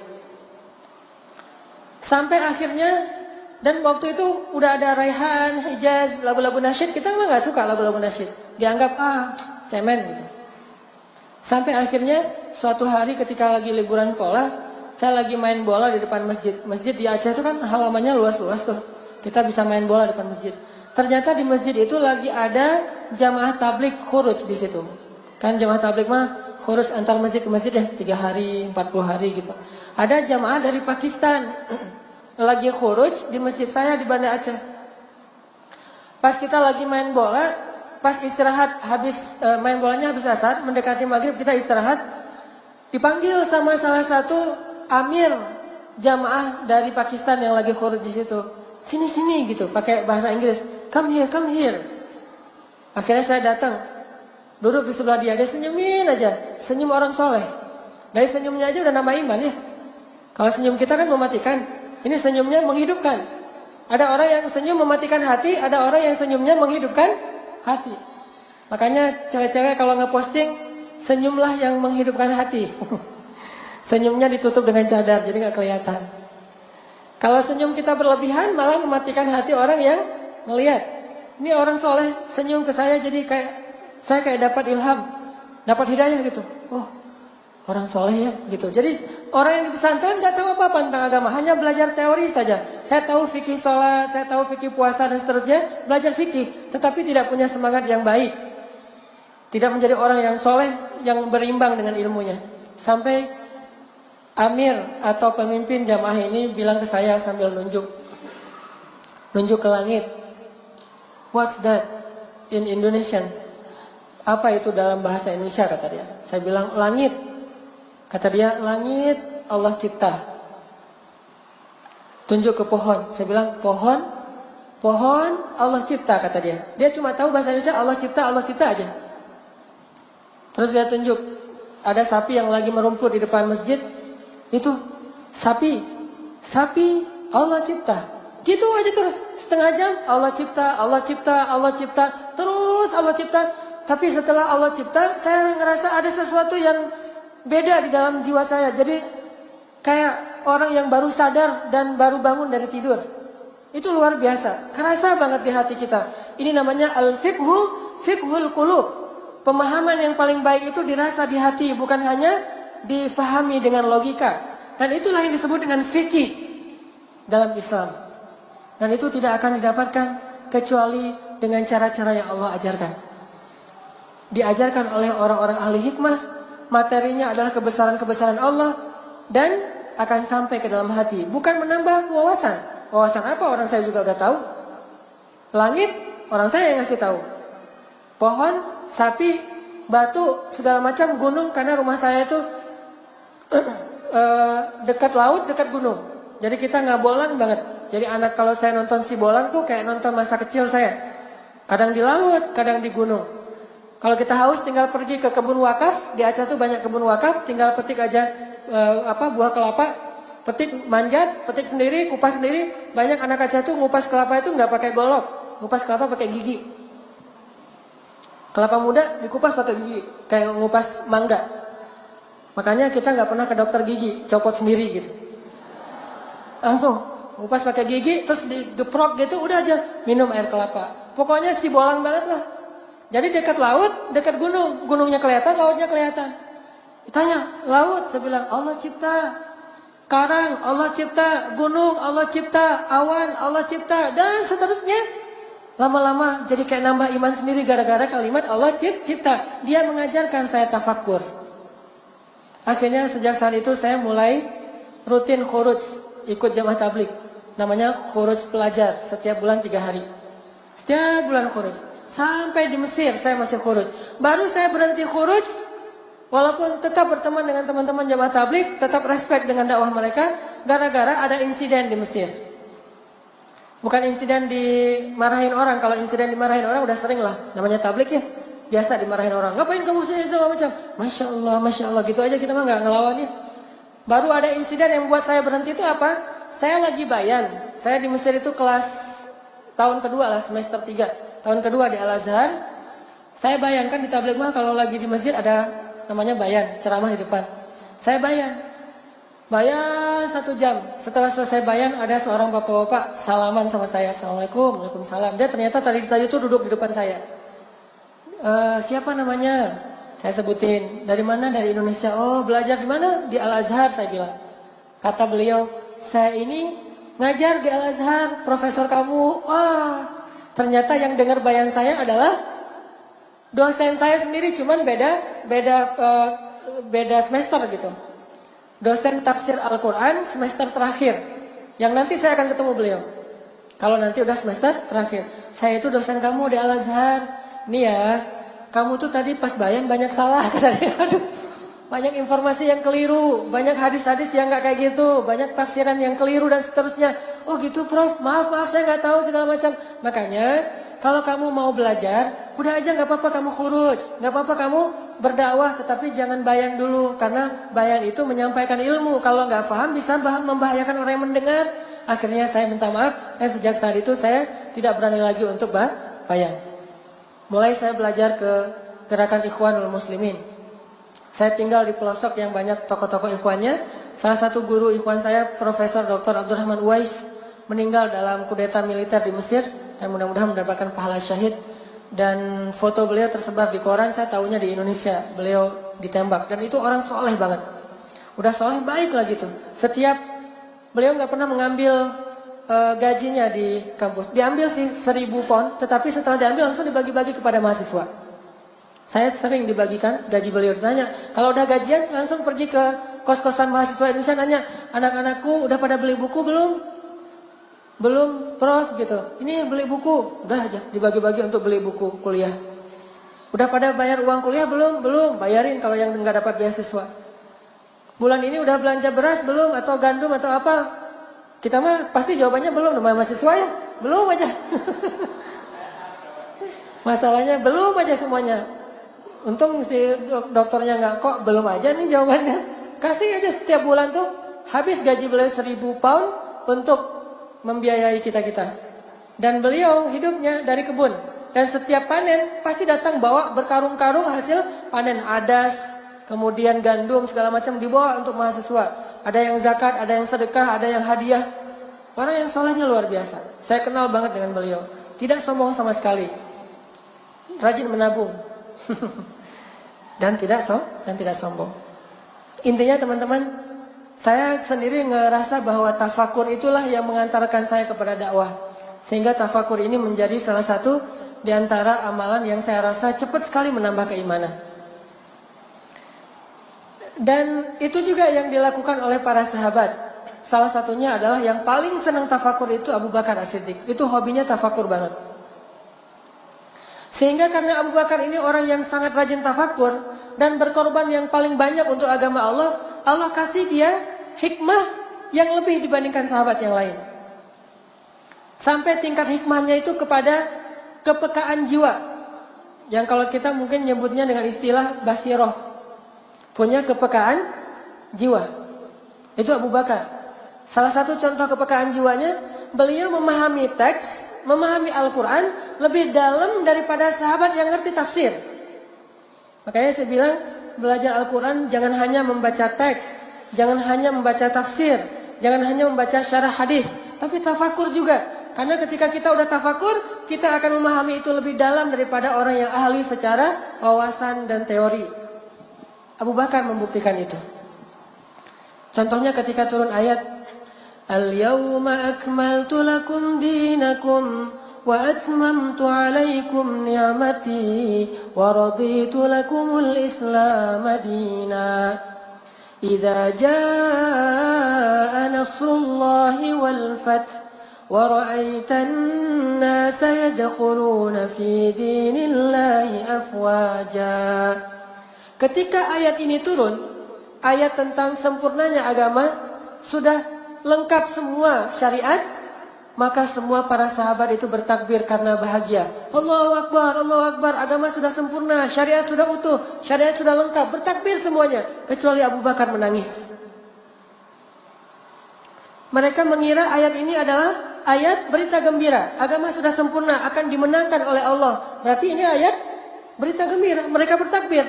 Sampai akhirnya Dan waktu itu udah ada Raihan, Hijaz, lagu-lagu nasyid. Kita mah nggak suka lagu-lagu nasyid. Dianggap cemen gitu. Sampai akhirnya suatu hari ketika lagi liburan sekolah, saya lagi main bola di depan masjid. Masjid di Aceh itu kan halamannya luas-luas tuh. Kita bisa main bola di depan masjid. Ternyata di masjid itu lagi ada jamaah tabligh khuruj di situ. Kan jamaah tabligh mah khuruj antar masjid ke masjid ya 3 hari, 40 hari gitu. Ada jamaah dari Pakistan lagi khuruj di masjid saya di Banda Aceh. Pas kita lagi main bola, pas istirahat habis main bolanya habis asar, mendekati maghrib kita istirahat, dipanggil sama salah satu amir jamaah dari Pakistan yang lagi khuruj di situ. Sini gitu, pakai bahasa Inggris. Come here. Akhirnya saya datang, duduk di sebelah dia senyumin aja, senyum orang soleh. Dari senyumnya aja udah nambah iman ya. Kalau senyum kita kan mematikan. Ini senyumnya menghidupkan. Ada orang yang senyum mematikan hati, ada orang yang senyumnya menghidupkan hati. Makanya cewek-cewek kalau ngeposting, senyumlah yang menghidupkan hati. Senyumnya ditutup dengan cadar, jadi gak kelihatan. Kalau senyum kita berlebihan, malah mematikan hati orang yang ngelihat. Ini orang soleh senyum ke saya, jadi saya kayak dapat ilham, dapat hidayah gitu. Oh, orang soleh ya gitu. Jadi orang yang di pesantren gak tahu apa-apa tentang agama, hanya belajar teori saja. Saya tahu fikih sholat, saya tahu fikih puasa dan seterusnya, belajar fikih, tetapi tidak punya semangat yang baik. Tidak menjadi orang yang soleh, yang berimbang dengan ilmunya. Sampai amir atau pemimpin jamaah ini bilang ke saya sambil nunjuk ke langit. What's that in Indonesian? Apa itu dalam bahasa Indonesia, kata dia. Saya bilang langit. Kata dia, langit Allah cipta. Tunjuk ke pohon. Saya bilang, pohon Allah cipta, kata dia. Dia cuma tahu bahasa Indonesia Allah cipta aja. Terus dia tunjuk, ada sapi yang lagi merumput di depan masjid. Itu sapi Allah cipta. Gitu aja terus, setengah jam Allah cipta, terus Allah cipta. Tapi setelah Allah cipta, saya ngerasa ada sesuatu yang beda di dalam jiwa saya. Jadi kayak orang yang baru sadar dan baru bangun dari tidur. Itu luar biasa. Kerasa banget di hati kita. Ini namanya fiqhul qulub. Pemahaman yang paling baik itu dirasa di hati, bukan hanya difahami dengan logika. Dan itulah yang disebut dengan fikih dalam Islam. Dan itu tidak akan didapatkan kecuali dengan cara-cara yang Allah ajarkan. Diajarkan oleh orang-orang ahli hikmah. Materinya adalah kebesaran-kebesaran Allah dan akan sampai ke dalam hati. Bukan menambah wawasan. Wawasan apa? Orang saya juga udah tahu. Langit, orang saya yang ngasih tahu. Pohon, sapi, batu, segala macam, gunung. Karena rumah saya itu dekat laut, dekat gunung. Jadi kita ngabolan banget. Jadi anak kalau saya nonton si bolang tuh kayak nonton masa kecil saya. Kadang di laut, kadang di gunung. Kalau kita haus tinggal pergi ke kebun wakaf. Di Aceh tuh banyak kebun wakaf. Tinggal petik aja buah kelapa. Petik manjat, petik sendiri, kupas sendiri. Banyak anak Aceh tuh ngupas kelapa itu nggak pakai golok. Ngupas kelapa pakai gigi. Kelapa muda dikupas pakai gigi. Kayak ngupas mangga. Makanya kita nggak pernah ke dokter gigi. Copot sendiri gitu. Langsung ngupas pakai gigi. Terus digeprok gitu udah aja. Minum air kelapa. Pokoknya si bolang banget lah. Jadi dekat laut, dekat gunung. Gunungnya kelihatan, lautnya kelihatan. Ditanya, laut, saya bilang Allah cipta. Karang, Allah cipta. Gunung, Allah cipta. Awan, Allah cipta. Dan seterusnya. Lama-lama jadi kayak nambah iman sendiri gara-gara kalimat Allah cipta. Dia mengajarkan saya tafakkur. Akhirnya sejak saat itu saya mulai rutin khuruj. Ikut jamaah tabligh. Namanya khuruj pelajar. Setiap bulan 3 hari. Setiap bulan khuruj. Sampai di Mesir saya masih khuruj. Baru saya berhenti khuruj. Walaupun tetap berteman dengan teman-teman jamaah tabligh. Tetap respect dengan dakwah mereka. Gara-gara ada insiden di Mesir. Bukan insiden dimarahin orang. Kalau insiden dimarahin orang udah sering lah. Namanya tabligh ya. Biasa dimarahin orang. Ngapain kamu sini segala macam. Masya Allah gitu aja kita mah gak ngelawan ya. Baru ada insiden yang buat saya berhenti itu apa? Saya lagi bayan. Saya di Mesir itu kelas tahun kedua lah, semester 3. Tahun kedua di Al-Azhar. Saya bayangkan di tabligh mah kalau lagi di masjid ada namanya bayan, ceramah di depan. Saya bayan. Bayan 1 jam. Setelah selesai bayan ada seorang bapak-bapak salaman sama saya. Assalamualaikum, waalaikumsalam. Dia ternyata tadi itu duduk di depan saya. Siapa namanya? Saya sebutin. Dari mana? Dari Indonesia. Oh, belajar di mana? Di Al-Azhar, saya bilang. Kata beliau, saya ini ngajar di Al-Azhar, profesor kamu. Wah, ternyata yang dengar bayan saya adalah dosen saya sendiri, cuman beda semester gitu. Dosen tafsir Al-Quran semester terakhir. Yang nanti saya akan ketemu beliau. Kalau nanti udah semester terakhir. Saya itu dosen kamu di Al-Azhar. Nih ya, kamu tuh tadi pas bayan banyak salah. Aduh, banyak informasi yang keliru. Banyak hadis-hadis yang gak kayak gitu. Banyak tafsiran yang keliru dan seterusnya. Oh gitu Prof, maaf saya gak tahu segala macam. Makanya kalau kamu mau belajar, udah aja gak apa-apa kamu khuruj. Gak apa-apa kamu berdakwah, tetapi jangan bayan dulu. Karena bayan itu menyampaikan ilmu. Kalau gak paham bisa membahayakan orang yang mendengar. Akhirnya saya minta maaf. Dan sejak saat itu saya tidak berani lagi untuk bayan. Mulai saya belajar ke gerakan Ikhwanul Muslimin. Saya tinggal di pelosok yang banyak tokoh-tokoh ikhwannya. Salah satu guru ikhwan saya, Profesor Dr. Abdurrahman Uwais, meninggal dalam kudeta militer di Mesir. Dan mudah-mudahan mendapatkan pahala syahid. Dan foto beliau tersebar di koran, saya tahunya di Indonesia. Beliau ditembak. Dan itu orang soleh banget. Udah soleh baik lah gitu. Setiap, beliau gak pernah mengambil gajinya di kampus. Diambil sih 1.000 pound, tetapi setelah diambil langsung dibagi-bagi kepada mahasiswa. Saya sering dibagikan gaji beliau. Ditanya, kalau udah gajian langsung pergi ke kos-kosan mahasiswa Indonesia, nanya, anak-anakku udah pada beli buku belum? Belum Prof gitu. Ini beli buku. Udah aja dibagi-bagi untuk beli buku kuliah. Udah pada bayar uang kuliah belum? Belum. Bayarin kalau yang nggak dapat beasiswa. Bulan ini udah belanja beras belum? Atau gandum atau apa? Kita mah pasti jawabannya belum. Namanya mahasiswa ya? Belum aja. Masalahnya belum aja semuanya. Untung si dokternya nggak kok belum aja nih jawabannya. Kasih aja setiap bulan tuh habis gaji beliau 1.000 pound untuk membiayai kita-kita. Dan beliau hidupnya dari kebun. Dan setiap panen pasti datang bawa berkarung-karung hasil panen. Adas, kemudian gandum segala macam dibawa untuk mahasiswa. Ada yang zakat, ada yang sedekah, ada yang hadiah. Orang yang solehnya luar biasa. Saya kenal banget dengan beliau. Tidak sombong sama sekali. Rajin menabung. dan tidak sombong. Intinya teman-teman, saya sendiri ngerasa bahwa tafakur itulah yang mengantarkan saya kepada dakwah. Sehingga tafakur ini menjadi salah satu di antara amalan yang saya rasa cepat sekali menambah keimanan. Dan itu juga yang dilakukan oleh para sahabat. Salah satunya adalah yang paling senang tafakur itu Abu Bakar As-Siddiq. Itu hobinya tafakur banget. Sehingga karena Abu Bakar ini orang yang sangat rajin tafakur dan berkorban yang paling banyak untuk agama Allah, Allah kasih dia hikmah yang lebih dibandingkan sahabat yang lain. Sampai tingkat hikmahnya itu kepada kepekaan jiwa. Yang kalau kita mungkin nyebutnya dengan istilah basiroh. Punya kepekaan jiwa. Itu Abu Bakar. Salah satu contoh kepekaan jiwanya, beliau memahami teks, memahami Al-Quran lebih dalam daripada sahabat yang ngerti tafsir. Makanya saya bilang, belajar Al-Quran jangan hanya membaca teks, jangan hanya membaca tafsir, jangan hanya membaca syarah hadis, tapi tafakur juga. Karena ketika kita udah tafakur, kita akan memahami itu lebih dalam daripada orang yang ahli secara wawasan dan teori. Abu Bakar membuktikan itu. Contohnya ketika turun ayat Al-yawma akmaltu lakum dinakum wa atmamtu alaikum ni'mati wa raditu lakumul islam dina. Idza jaa nasrullahi wal fath wa ra'aitan nasa yadkhuluna fi dinillahi afwaja. Ketika ayat ini turun, ayat tentang sempurnanya agama, sudah lengkap semua syariat, maka semua para sahabat itu bertakbir karena bahagia. Allahu Akbar, agama sudah sempurna, syariat sudah utuh, syariat sudah lengkap, bertakbir semuanya. Kecuali Abu Bakar menangis. Mereka mengira ayat ini adalah ayat berita gembira. Agama sudah sempurna, akan dimenangkan oleh Allah. Berarti ini ayat berita gembira, mereka bertakbir.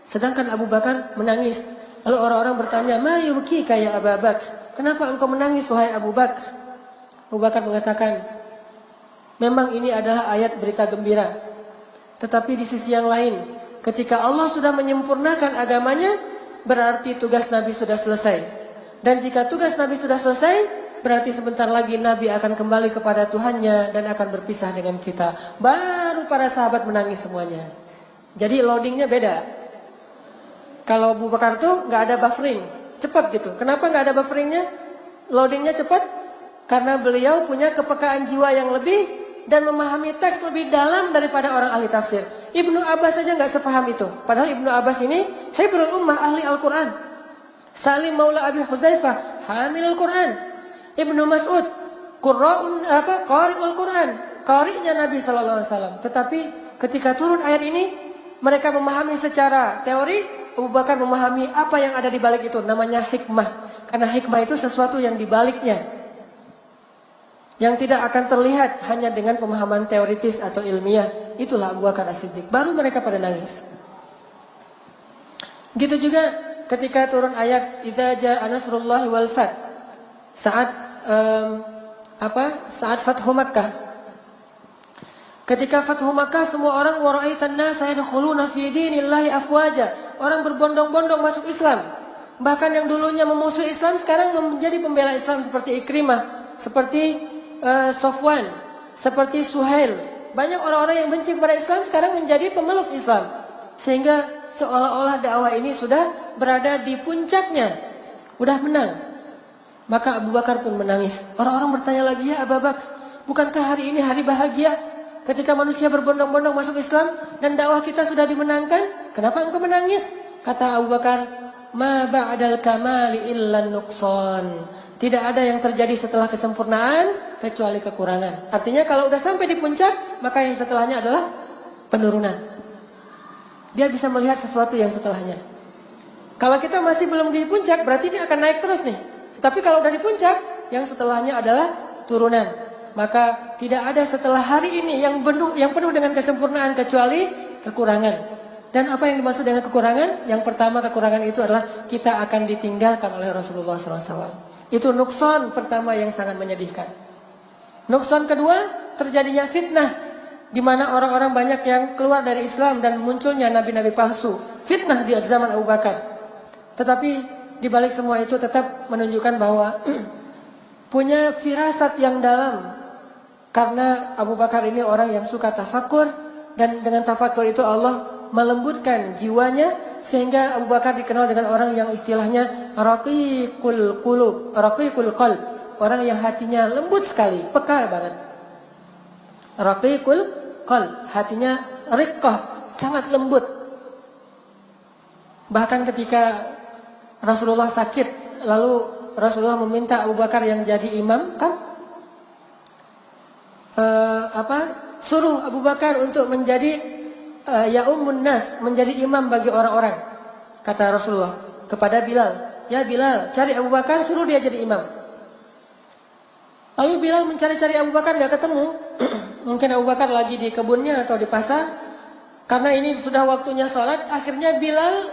Sedangkan Abu Bakar menangis. Lalu orang-orang bertanya, "Ma yubkika ya Abu Bakar? Kenapa engkau menangis wahai Abu Bakar?" Abu Bakar mengatakan, "Memang ini adalah ayat berita gembira. Tetapi di sisi yang lain, ketika Allah sudah menyempurnakan agamanya, berarti tugas Nabi sudah selesai. Dan jika tugas Nabi sudah selesai, berarti sebentar lagi Nabi akan kembali kepada Tuhannya dan akan berpisah dengan kita." Baru para sahabat menangis semuanya. Jadi loadingnya beda. Kalau Abu Bakar tuh nggak ada buffering, cepat gitu. Kenapa nggak ada bufferingnya? Loadingnya cepat karena beliau punya kepekaan jiwa yang lebih dan memahami teks lebih dalam daripada orang ahli tafsir. Ibnu Abbas saja nggak sepaham itu. Padahal Ibnu Abbas ini hibrul ummah, ahli Al-Quran. Salim Maula Abi Huzaifah, hamilul Quran. Ibnu Mas'ud, qari'ul Quran, qari'nya Nabi Sallallahu Alaihi Wasallam. Tetapi ketika turun ayat ini, mereka memahami secara teori. Abu Bakar memahami apa yang ada di balik itu, namanya hikmah. Karena hikmah itu sesuatu yang di baliknya, yang tidak akan terlihat hanya dengan pemahaman teoritis atau ilmiah. Itulah Abu Bakar As-Siddiq. Baru mereka pada nangis. Gitu juga ketika turun ayat idza jaa nasrullahi wal fath. Saat saat Fathu Makkah. Ketika Fathu Makkah, semua orang waraitan nasa yadkhuluna fi dinillahi afwaja. Orang berbondong-bondong masuk Islam. Bahkan yang dulunya memusuhi Islam sekarang menjadi pembela Islam seperti Ikrimah, seperti Sofwan, seperti Suhail. Banyak orang-orang yang benci kepada Islam sekarang menjadi pemeluk Islam. Sehingga seolah-olah dakwah ini sudah berada di puncaknya. Udah menang. Maka Abu Bakar pun menangis. Orang-orang bertanya lagi, "Ya Abu Bakar, bukankah hari ini hari bahagia? Ketika manusia berbondong-bondong masuk Islam dan dakwah kita sudah dimenangkan, kenapa engkau menangis?" Kata Abu Bakar, "Ma ba'dal kamali illa nuqsan." Tidak ada yang terjadi setelah kesempurnaan kecuali kekurangan. Artinya kalau udah sampai di puncak, maka yang setelahnya adalah penurunan. Dia bisa melihat sesuatu yang setelahnya. Kalau kita masih belum di puncak, berarti ini akan naik terus nih. Tapi kalau udah di puncak, yang setelahnya adalah turunan. Maka tidak ada setelah hari ini yang penuh dengan kesempurnaan kecuali kekurangan. Dan apa yang dimaksud dengan kekurangan? Yang pertama, kekurangan itu adalah kita akan ditinggalkan oleh Rasulullah SAW. Itu nukson pertama yang sangat menyedihkan. Nukson kedua, terjadinya fitnah, di mana orang-orang banyak yang keluar dari Islam dan munculnya nabi-nabi palsu. Fitnah di zaman Abu Bakar. Tetapi di balik semua itu tetap menunjukkan bahwa punya firasat yang dalam. Karena Abu Bakar ini orang yang suka tafakur, dan dengan tafakur itu Allah melembutkan jiwanya sehingga Abu Bakar dikenal dengan orang yang istilahnya raqiqul qulub, raqiqul qalb, orang yang hatinya lembut sekali, peka banget. Raqiqul qalb, hatinya riqqah, sangat lembut. Bahkan ketika Rasulullah sakit, lalu Rasulullah meminta Abu Bakar yang jadi imam, kan? Suruh Abu Bakar untuk menjadi yaumun nas, menjadi imam bagi orang-orang. Kata Rasulullah kepada Bilal, "Ya Bilal, cari Abu Bakar, suruh dia jadi imam." Lalu Bilal mencari-cari Abu Bakar, gak ketemu. Mungkin Abu Bakar lagi di kebunnya atau di pasar. Karena ini sudah waktunya sholat, akhirnya Bilal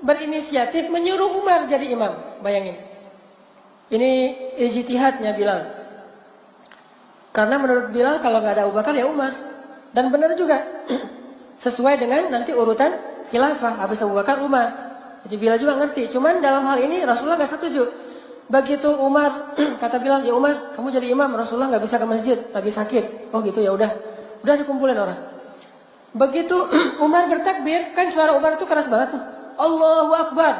berinisiatif menyuruh Umar jadi imam. Bayangin, ini ijtihadnya Bilal. Karena menurut Bilal kalau nggak ada Abu Bakar ya Umar. Dan benar juga. Sesuai dengan nanti urutan khilafah. Habis Abu Bakar Umar. Jadi Bilal juga ngerti. Cuman dalam hal ini Rasulullah nggak setuju. Begitu Umar, kata Bilal, "Ya Umar, kamu jadi imam. Rasulullah nggak bisa ke masjid, lagi sakit." "Oh gitu, ya udah." Udah dikumpulin orang. Begitu Umar bertakbir, kan suara Umar itu keras banget tuh. Allahu Akbar.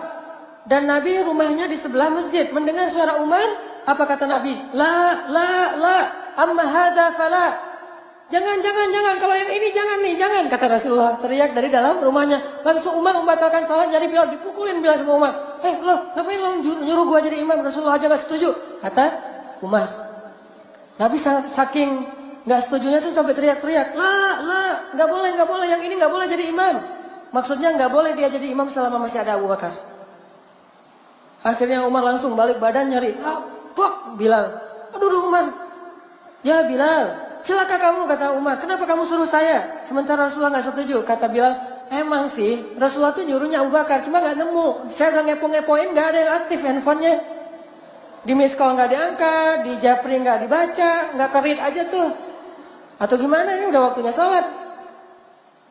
Dan Nabi rumahnya di sebelah masjid. Mendengar suara Umar, apa kata Nabi? La. Amma hadza fala. Jangan. Kalau yang ini jangan nih, jangan. Kata Rasulullah teriak dari dalam rumahnya. Langsung Umar membatalkan sholat, jadi Bilal dipukulin Bilal sama Umar. Lo ngapain lo nyuruh gua jadi imam? Rasulullah aja gak setuju. Kata Umar. Nabi saking gak setujunya tuh sampai teriak-teriak. La, gak boleh. Yang ini gak boleh jadi imam. Maksudnya gak boleh dia jadi imam selama masih ada Abu Bakar. Akhirnya Umar langsung balik badan nyari. Bilal. Aduh Umar. "Ya Bilal, celaka kamu," kata Umar. "Kenapa kamu suruh saya? Sementara Rasulullah gak setuju." Kata Bilal, emang sih Rasulullah tuh nyuruhnya Abu Bakar, cuma nggak nemu. Saya udah ngepo-ngepoin nggak ada yang aktif handphonenya. Di miss call nggak diangkat, di japri nggak dibaca, nggak kerit aja tuh. Atau gimana, ini udah waktunya sholat.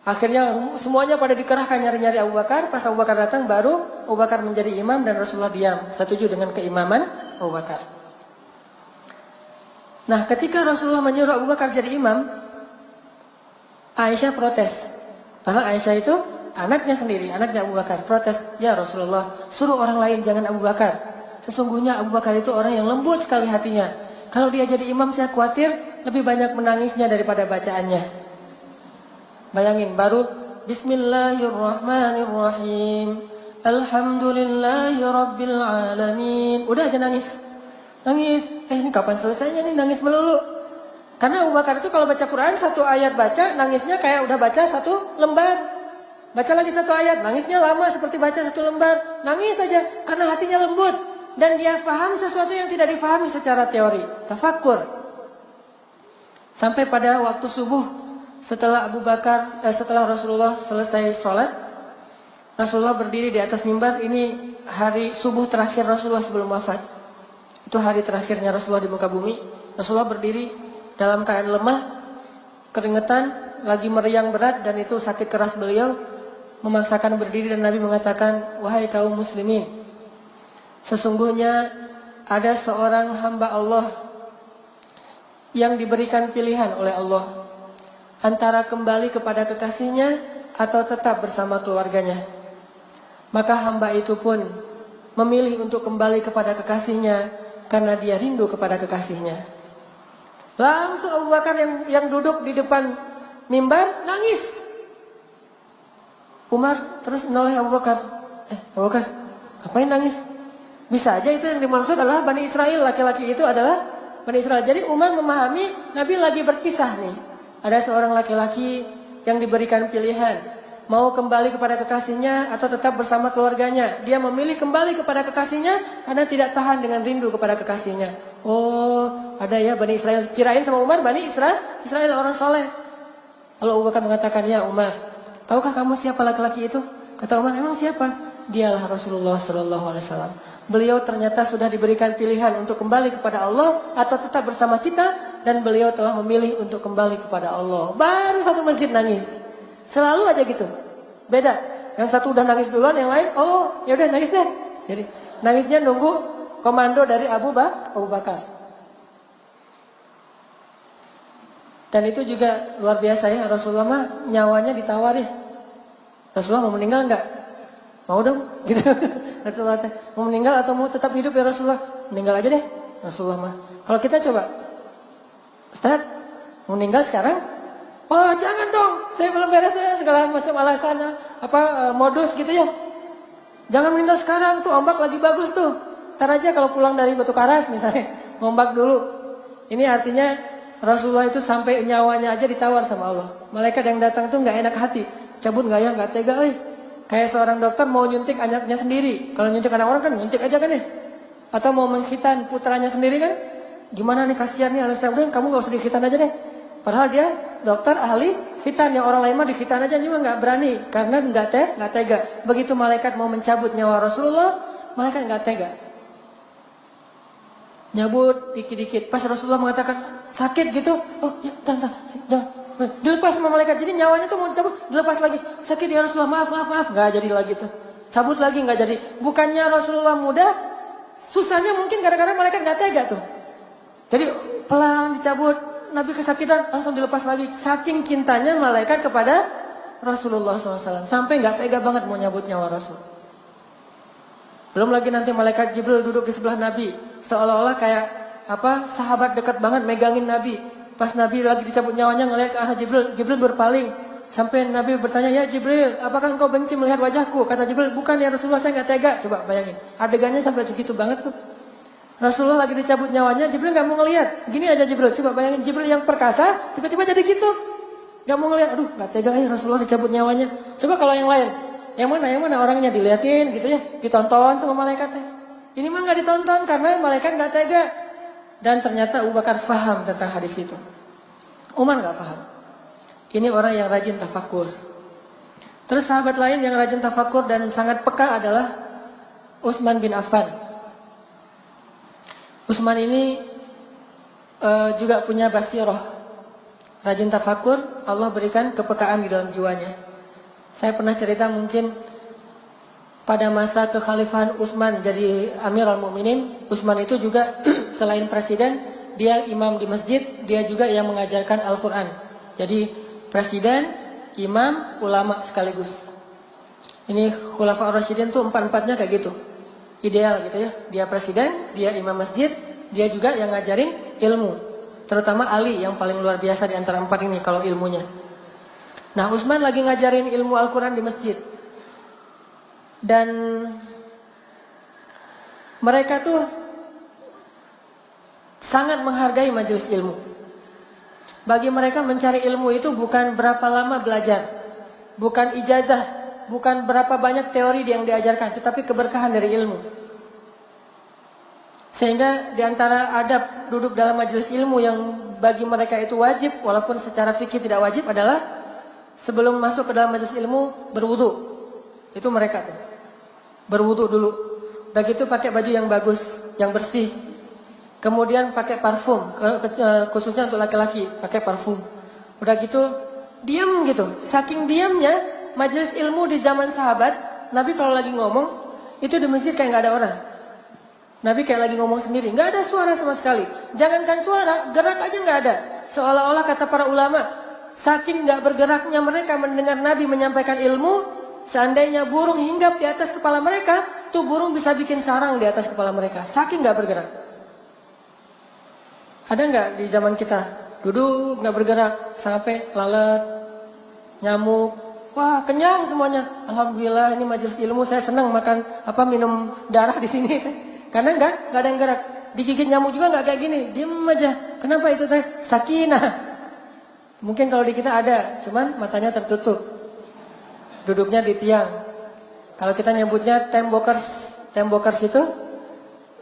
Akhirnya semuanya pada dikerahkan nyari-nyari Abu Bakar. Pas Abu Bakar datang baru Abu Bakar menjadi imam dan Rasulullah diam. Setuju dengan keimaman Abu Bakar. Nah, ketika Rasulullah menyuruh Abu Bakar jadi imam, Aisyah protes. Karena Aisyah itu anaknya sendiri, anaknya Abu Bakar. Protes, ya Rasulullah, suruh orang lain, jangan Abu Bakar. Sesungguhnya Abu Bakar itu orang yang lembut sekali hatinya. Kalau dia jadi imam saya khawatir lebih banyak menangisnya daripada bacaannya. Bayangin, baru Bismillahirrahmanirrahim. Alhamdulillahi Rabbil Alamin. Udah aja nangis. Nangis. Ini kapan selesainya nih nangis melulu. Karena Abu Bakar itu kalau baca Quran satu ayat baca, nangisnya kayak udah baca satu lembar. Baca lagi satu ayat, nangisnya lama seperti baca satu lembar. Nangis saja karena hatinya lembut. Dan dia paham sesuatu yang tidak difahami secara teori. Tafakkur. Sampai pada waktu subuh, setelah setelah Rasulullah selesai sholat, Rasulullah berdiri di atas mimbar. Ini hari subuh terakhir Rasulullah sebelum wafat. Itu hari terakhirnya Rasulullah di muka bumi. Rasulullah berdiri dalam keadaan lemah, keringetan, lagi meriang berat, dan itu sakit keras beliau, memaksakan berdiri, dan Nabi mengatakan, wahai kaum muslimin, sesungguhnya ada seorang hamba Allah yang diberikan pilihan oleh Allah antara kembali kepada kekasihnya atau tetap bersama keluarganya. Maka hamba itu pun memilih untuk kembali kepada kekasihnya karena dia rindu kepada kekasihnya. Langsung Abu Bakar yang duduk di depan mimbar nangis. Umar terus noleh Abu Bakar. Abu Bakar, ngapain nangis? Bisa aja itu yang dimaksud adalah Bani Israel, laki-laki itu adalah Bani Israel. Jadi Umar memahami Nabi lagi berkisah nih. Ada seorang laki-laki yang diberikan pilihan, mau kembali kepada kekasihnya atau tetap bersama keluarganya. Dia memilih kembali kepada kekasihnya karena tidak tahan dengan rindu kepada kekasihnya. Oh, ada ya Bani Israel. Kirain sama Umar Bani Israel orang soleh. Lalu Abu Bakar mengatakan, ya Umar, tahukah kamu siapa laki-laki itu? Kata Umar, emang siapa? Dialah Rasulullah SAW. Beliau ternyata sudah diberikan pilihan untuk kembali kepada Allah atau tetap bersama kita, dan beliau telah memilih untuk kembali kepada Allah. Baru satu masjid nangis. Selalu aja gitu. Beda. Yang satu udah nangis duluan, yang lain, oh ya udah nangis deh. Jadi nangisnya nunggu komando dari Abu Bakar. Dan itu juga luar biasa ya, Rasulullah mah nyawanya ditawari. Rasulullah mau meninggal enggak? Mau dong, gitu. Rasulullah mau meninggal atau mau tetap hidup ya Rasulullah? Meninggal aja deh, Rasulullah mah. Kalau kita coba, Ustaz, mau meninggal sekarang? Oh jangan dong, saya belum beresnya segala macam alasan modus gitu ya. Jangan meninggal sekarang, tuh ombak lagi bagus tuh. Ntar aja kalau pulang dari Batu Karas misalnya, ngombak dulu. Ini artinya Rasulullah itu sampai nyawanya aja ditawar sama Allah. Malaikat yang datang tuh nggak enak hati, cabut nggak ya, nggak tega, Kayak seorang dokter mau nyuntik anaknya sendiri. Kalau nyuntik anak orang kan nyuntik aja kan ya. Atau mau mengkhitan putranya sendiri kan. Gimana nih, kasihan nih anak saya, udah kamu gak usah dikhitan aja deh. Padahal dia dokter ahli khitan, yang orang lain mah dikhitan aja, dia mah gak berani. Karena gak tega. Begitu malaikat mau mencabut nyawa Rasulullah, malaikat gak tega. Nyabut dikit-dikit. Pas Rasulullah mengatakan sakit gitu. Oh ya, jangan. Dilepas sama malaikat, jadi nyawanya tuh mau dicabut, dilepas lagi. Sakit ya Rasulullah, maaf, nggak jadi lagi tuh. Cabut lagi nggak jadi. Bukannya Rasulullah mudah, susahnya mungkin gara-gara malaikat nggak tega tuh. Jadi pelan dicabut, Nabi kesakitan, langsung dilepas lagi. Saking cintanya malaikat kepada Rasulullah SAW, sampai nggak tega banget mau nyabut nyawa Rasul. Belum lagi nanti malaikat Jibril duduk di sebelah Nabi, seolah-olah kayak sahabat dekat banget megangin Nabi. Pas Nabi lagi dicabut nyawanya ngelihat ke arah Jibril berpaling. Sampai Nabi bertanya, ya Jibril, apakah engkau benci melihat wajahku? Kata Jibril, bukan ya Rasulullah, saya nggak tega. Coba bayangin, adegannya sampai segitu banget tuh. Rasulullah lagi dicabut nyawanya, Jibril nggak mau ngelihat. Gini aja Jibril, coba bayangin Jibril yang perkasa, tiba-tiba jadi gitu. Nggak mau ngelihat, aduh nggak tega ya Rasulullah dicabut nyawanya. Coba kalau yang lain, yang mana orangnya diliatin gitu ya, ditonton sama malaikatnya. Ini mah nggak ditonton karena malaikat nggak tega. Dan ternyata Abu Bakar faham tentang hadis itu. Umar nggak faham. Ini orang yang rajin tafakur. Terus sahabat lain yang rajin tafakur dan sangat peka adalah Utsman bin Affan. Utsman ini juga punya basirah, rajin tafakur, Allah berikan kepekaan di dalam jiwanya. Saya pernah cerita mungkin pada masa kekhalifahan Utsman jadi Amirul Mukminin, Utsman itu juga selain presiden, dia imam di masjid, dia juga yang mengajarkan Al-Quran. Jadi presiden, imam, ulama sekaligus. Ini Khulafaur Rasyidin tuh empat-empatnya kayak gitu. Ideal gitu ya. Dia presiden, dia imam masjid, dia juga yang ngajarin ilmu. Terutama Ali yang paling luar biasa di antara empat ini kalau ilmunya. Nah, Utsman lagi ngajarin ilmu Al-Quran di masjid. Dan mereka tuh sangat menghargai majelis ilmu. Bagi mereka mencari ilmu itu bukan berapa lama belajar, bukan ijazah, bukan berapa banyak teori yang diajarkan, tetapi keberkahan dari ilmu. Sehingga diantara adab duduk dalam majelis ilmu yang bagi mereka itu wajib, walaupun secara fikih tidak wajib, adalah sebelum masuk ke dalam majelis ilmu berwudu. Itu mereka tuh berwudu dulu. Udah gitu pakai baju yang bagus, yang bersih. Kemudian pakai parfum, khususnya untuk laki-laki pakai parfum. Udah gitu diam gitu. Saking diamnya majelis ilmu di zaman sahabat, Nabi kalau lagi ngomong itu di masjid kayak nggak ada orang. Nabi kayak lagi ngomong sendiri, nggak ada suara sama sekali. Jangankan suara, gerak aja nggak ada. Seolah-olah kata para ulama, saking nggak bergeraknya mereka mendengar Nabi menyampaikan ilmu, seandainya burung hinggap di atas kepala mereka, tuh burung bisa bikin sarang di atas kepala mereka. Saking nggak bergerak. Ada nggak di zaman kita duduk nggak bergerak sampai lalat, nyamuk, wah kenyang semuanya. Alhamdulillah ini majelis ilmu, saya senang makan minum darah di sini. Karena nggak ada yang gerak. Digigit nyamuk juga nggak kayak gini, diem aja. Kenapa itu teh? Sakinah. Mungkin kalau di kita ada, cuman matanya tertutup, duduknya di tiang. Kalau kita nyebutnya tembokers itu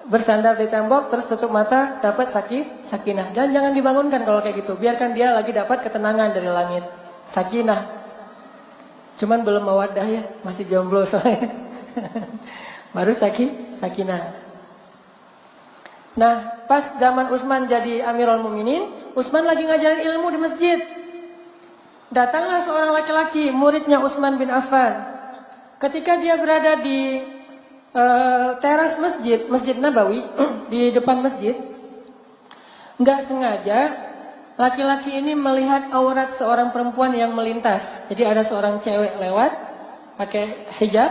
bersandar di tembok terus tutup mata, dapat sakinah. Dan jangan dibangunkan kalau kayak gitu. Biarkan dia lagi dapat ketenangan dari langit. Sakinah. Cuman belum mawaddah ya, masih jomblo soalnya. Baru sakinah. Nah, pas zaman Utsman jadi Amirul Mukminin, Utsman lagi ngajarin ilmu di masjid. Datanglah seorang laki-laki, muridnya Utsman bin Affan. Ketika dia berada di teras Masjid Nabawi, di depan masjid, nggak sengaja laki-laki ini melihat aurat seorang perempuan yang melintas. Jadi ada seorang cewek lewat pakai hijab,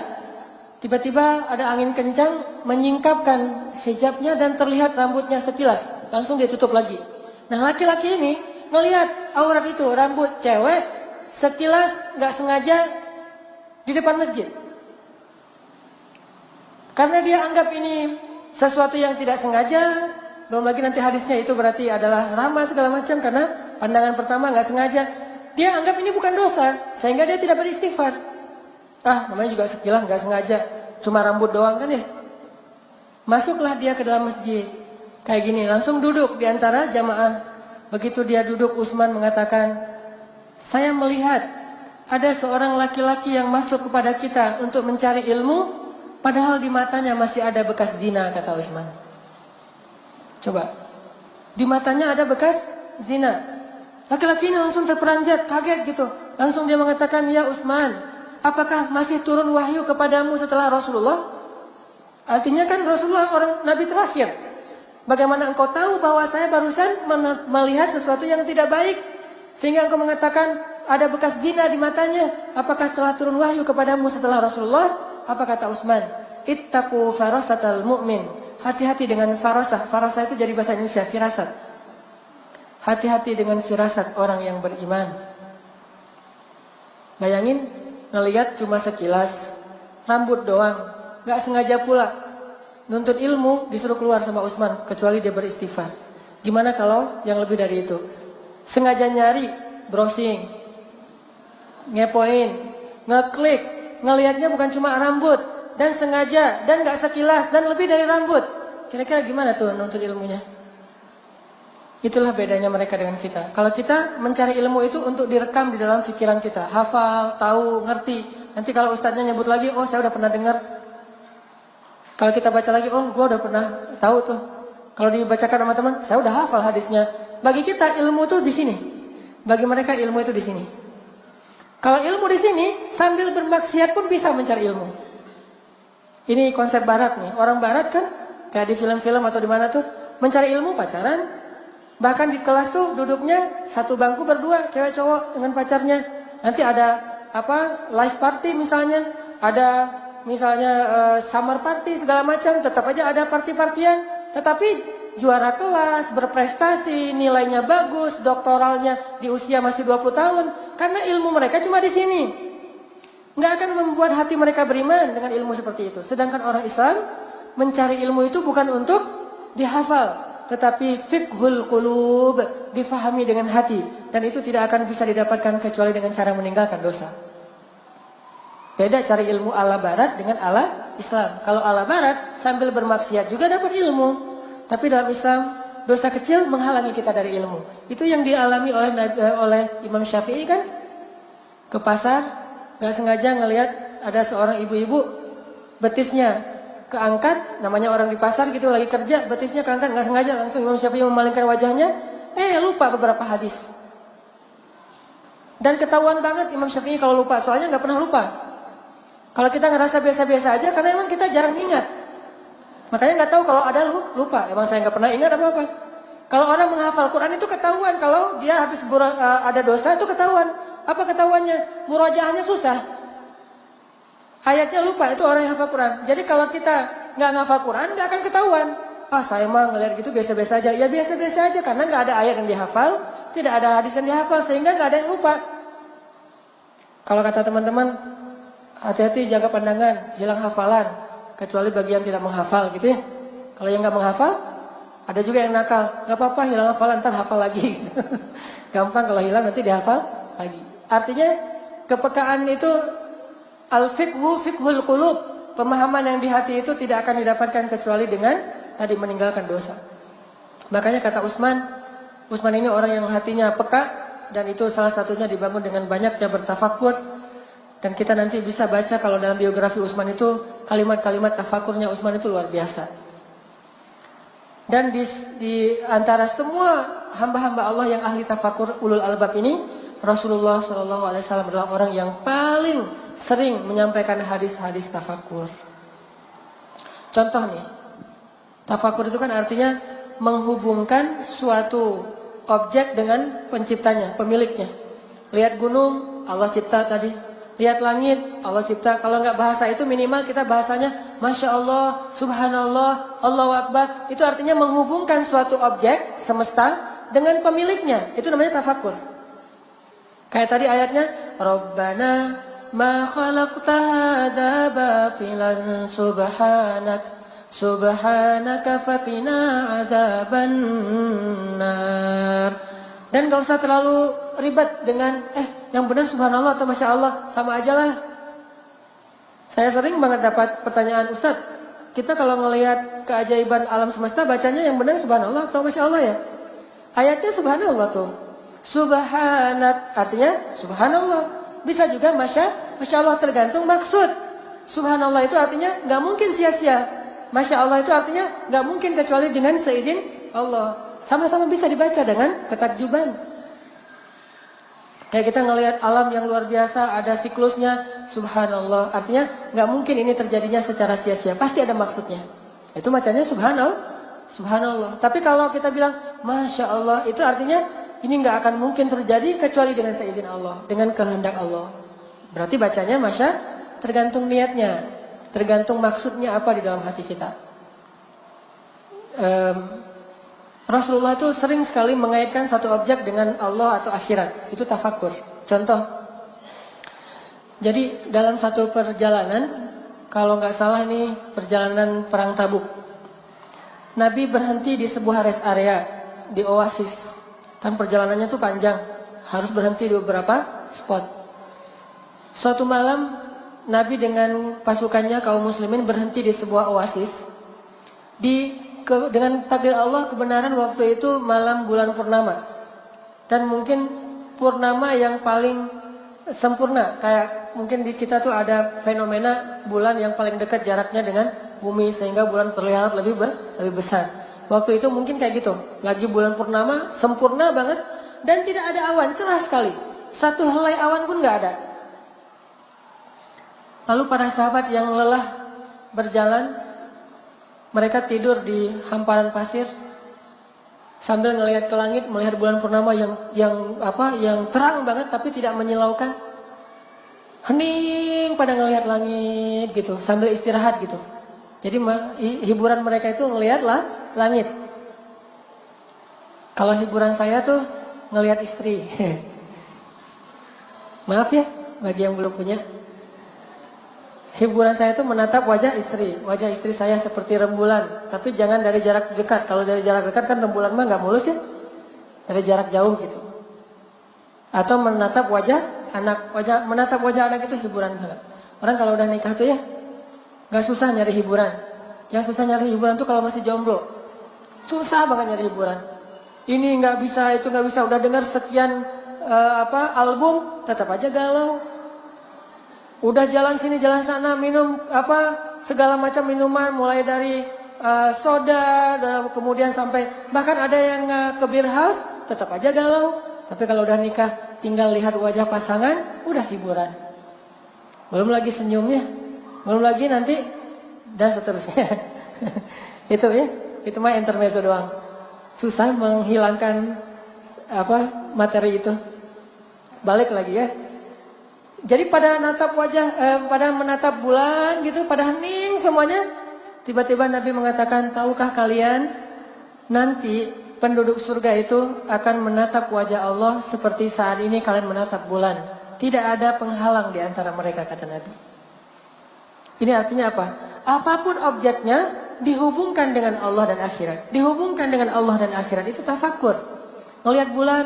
tiba-tiba ada angin kencang menyingkapkan hijabnya dan terlihat rambutnya sekilas, langsung dia tutup lagi. Nah, laki-laki ini melihat aurat itu, rambut cewek sekilas nggak sengaja di depan masjid. Karena dia anggap ini sesuatu yang tidak sengaja, belum lagi nanti hadisnya itu berarti adalah ramah segala macam, karena pandangan pertama nggak sengaja. Dia anggap ini bukan dosa, sehingga dia tidak beristighfar. Namanya juga sekilas nggak sengaja, cuma rambut doang kan ya. Masuklah dia ke dalam masjid, kayak gini, langsung duduk di antara jamaah. Begitu dia duduk, Utsman mengatakan, saya melihat ada seorang laki-laki yang masuk kepada kita untuk mencari ilmu, padahal di matanya masih ada bekas zina, kata Utsman. Coba, di matanya ada bekas zina. Laki-laki ini langsung terperanjat, kaget gitu. Langsung dia mengatakan, ya Utsman, apakah masih turun wahyu kepadamu setelah Rasulullah? Artinya kan Rasulullah orang Nabi terakhir. Bagaimana engkau tahu bahwa saya barusan melihat sesuatu yang tidak baik, sehingga engkau mengatakan ada bekas zina di matanya? Apakah telah turun wahyu kepadamu setelah Rasulullah? Apa kata Utsman? Ittaqu farasatal mu'min. Hati-hati dengan farasah. Farasah itu jadi bahasa Indonesia firasat. Hati-hati dengan firasat orang yang beriman. Bayangin ngelihat cuma sekilas, rambut doang, nggak sengaja pula. Nuntut ilmu disuruh keluar sama Utsman, kecuali dia beristighfar. Gimana kalau yang lebih dari itu? Sengaja nyari, browsing, ngepoin, ngeklik, ngelihatnya bukan cuma rambut, dan sengaja, dan gak sekilas, dan lebih dari rambut. Kira-kira gimana tuh nuntut ilmunya? Itulah bedanya mereka dengan kita. Kalau kita mencari ilmu itu untuk direkam di dalam pikiran kita, hafal, tahu, ngerti. Nanti kalau ustadznya nyebut lagi, oh saya udah pernah dengar. Kalau kita baca lagi, oh gue udah pernah tahu tuh. Kalau dibacakan sama teman, saya udah hafal hadisnya. Bagi kita ilmu tuh di sini. Bagi mereka ilmu itu di sini. Kalau ilmu di sini, sambil bermaksiat pun bisa mencari ilmu. Ini konsep barat nih. Orang barat kan, kayak di film-film atau di mana tuh, mencari ilmu pacaran. Bahkan di kelas tuh duduknya satu bangku berdua, cewek cowok dengan pacarnya. Nanti ada live party misalnya, ada misalnya summer party segala macam, tetap aja ada party-partian. Tetapi juara kelas, berprestasi, nilainya bagus, doktoralnya di usia masih 20 tahun. Karena ilmu mereka cuma di sini. Nggak akan membuat hati mereka beriman dengan ilmu seperti itu. Sedangkan orang Islam mencari ilmu itu bukan untuk dihafal, tetapi fiqhul qulub, difahami dengan hati. Dan itu tidak akan bisa didapatkan kecuali dengan cara meninggalkan dosa. Beda cari ilmu ala barat dengan ala Islam. Kalau ala barat sambil bermaksiat juga dapat ilmu. Tapi dalam Islam dosa kecil menghalangi kita dari ilmu. Itu yang dialami oleh Imam Syafi'i kan. Ke pasar gak sengaja ngelihat ada seorang ibu-ibu betisnya keangkat. Namanya orang di pasar gitu lagi kerja, betisnya keangkat gak sengaja. Langsung Imam Syafi'i memalingkan wajahnya. Lupa beberapa hadis. Dan ketahuan banget Imam Syafi'i kalau lupa. Soalnya gak pernah lupa. Kalau kita ngerasa biasa-biasa aja, karena emang kita jarang ingat. Makanya nggak tahu kalau ada lupa. Emang saya nggak pernah ingat apa-apa. Kalau orang menghafal Quran itu ketahuan. Kalau dia habis ada dosa itu ketahuan. Apa ketahuannya? Murajaahnya susah. Ayatnya lupa, itu orang yang hafal Quran. Jadi kalau kita nggak ngafal Quran, nggak akan ketahuan. Saya emang ngeliat gitu biasa-biasa aja. Ya biasa-biasa aja, karena nggak ada ayat yang dihafal, tidak ada hadis yang dihafal, sehingga nggak ada yang lupa. Kalau kata teman-teman, hati-hati jaga pandangan, hilang hafalan. Kecuali bagi yang tidak menghafal gitu ya. Kalau yang nggak menghafal, ada juga yang nakal. Nggak apa-apa, hilang hafalan, ntar hafal lagi. Gampang kalau hilang nanti dihafal lagi. Artinya kepekaan itu al-fiqhu fiqhul qulub. Pemahaman yang di hati itu tidak akan didapatkan kecuali dengan tadi meninggalkan dosa. Makanya kata Utsman ini orang yang hatinya peka, dan itu salah satunya dibangun dengan banyaknya bertafakur. Dan kita nanti bisa baca kalau dalam biografi Utsman itu kalimat-kalimat tafakurnya Utsman itu luar biasa. Dan di antara semua hamba-hamba Allah yang ahli tafakur ulul albab ini, Rasulullah SAW adalah orang yang paling sering menyampaikan hadis-hadis tafakur. Contoh nih, tafakur itu kan artinya menghubungkan suatu objek dengan penciptanya, pemiliknya. Lihat gunung, Allah cipta tadi. Lihat langit, Allah cipta. Kalau nggak bahasa itu minimal kita bahasanya Masya Allah, Subhanallah, Allahu Akbar. Itu artinya menghubungkan suatu objek semesta dengan pemiliknya. Itu namanya tafakur. Kayak tadi ayatnya, Rabbana ma khalaqta hadza batilan subhanaka faqina adzabannar. Dan gak usah terlalu ribet dengan yang benar subhanallah atau masya Allah, sama aja lah. Saya sering banget dapat pertanyaan, Ustaz, kita kalau ngelihat keajaiban alam semesta bacanya yang benar subhanallah atau masya Allah ya? Ayatnya subhanallah tuh. Subhanak artinya subhanallah. Bisa juga masya Allah, tergantung maksud. Subhanallah itu artinya gak mungkin sia-sia. Masya Allah itu artinya gak mungkin kecuali dengan seizin Allah. Sama-sama bisa dibaca dengan ketakjuban. Kayak kita ngelihat alam yang luar biasa, ada siklusnya, subhanallah. Artinya nggak mungkin ini terjadinya secara sia-sia, pasti ada maksudnya. Itu bacanya subhanallah. Tapi kalau kita bilang masya Allah, itu artinya ini nggak akan mungkin terjadi kecuali dengan seizin Allah, dengan kehendak Allah. Berarti bacanya tergantung niatnya, tergantung maksudnya apa di dalam hati kita. Rasulullah itu sering sekali mengaitkan satu objek dengan Allah atau akhirat. Itu tafakur. Contoh. Jadi dalam satu perjalanan, kalau nggak salah ini perjalanan perang Tabuk. Nabi berhenti di sebuah rest area, di oasis. Kan perjalanannya tuh panjang, harus berhenti di beberapa spot. Suatu malam, Nabi dengan pasukannya kaum muslimin berhenti di sebuah oasis. Dengan takdir Allah, kebenaran waktu itu malam bulan purnama. Dan mungkin purnama yang paling sempurna. Kayak mungkin di kita tuh ada fenomena bulan yang paling dekat jaraknya dengan bumi sehingga bulan terlihat lebih besar. Waktu itu mungkin kayak gitu, lagi bulan purnama sempurna banget dan tidak ada awan, cerah sekali. Satu helai awan pun nggak ada. Lalu para sahabat yang lelah berjalan, mereka tidur di hamparan pasir sambil ngelihat ke langit, melihat bulan purnama yang terang banget tapi tidak menyilaukan. Hening pada ngelihat langit gitu, sambil istirahat gitu. Jadi hiburan mereka itu ngelihat langit. Kalau hiburan saya tuh ngelihat istri. Maaf ya bagi yang belum punya. Hiburan saya itu menatap wajah istri. Wajah istri saya seperti rembulan. Tapi jangan dari jarak dekat. Kalau dari jarak dekat kan rembulan mah gak mulus ya. Dari jarak jauh gitu. Atau menatap wajah anak. Menatap wajah anak itu hiburan banget. Orang kalau udah nikah tuh ya gak susah nyari hiburan. Yang susah nyari hiburan tuh kalau masih jomblo. Susah banget nyari hiburan. Ini gak bisa, itu gak bisa. Udah dengar sekian album tetap aja galau. Udah jalan sini jalan sana minum segala macam minuman mulai dari soda dan kemudian sampai bahkan ada yang ke beer house tetap aja galau. Tapi kalau udah nikah tinggal lihat wajah pasangan udah hiburan. Belum lagi senyumnya, belum lagi nanti dan seterusnya. Itu mah intermezzo doang. Susah menghilangkan materi itu. Balik lagi ya. Jadi pada menatap pada menatap bulan gitu, pada hening semuanya. Tiba-tiba Nabi mengatakan, tahukah kalian nanti penduduk surga itu akan menatap wajah Allah seperti saat ini kalian menatap bulan. Tidak ada penghalang di antara mereka, kata Nabi. Ini artinya apa? Apapun objeknya dihubungkan dengan Allah dan akhirat. Dihubungkan dengan Allah dan akhirat itu tafakur. Ngelihat bulan.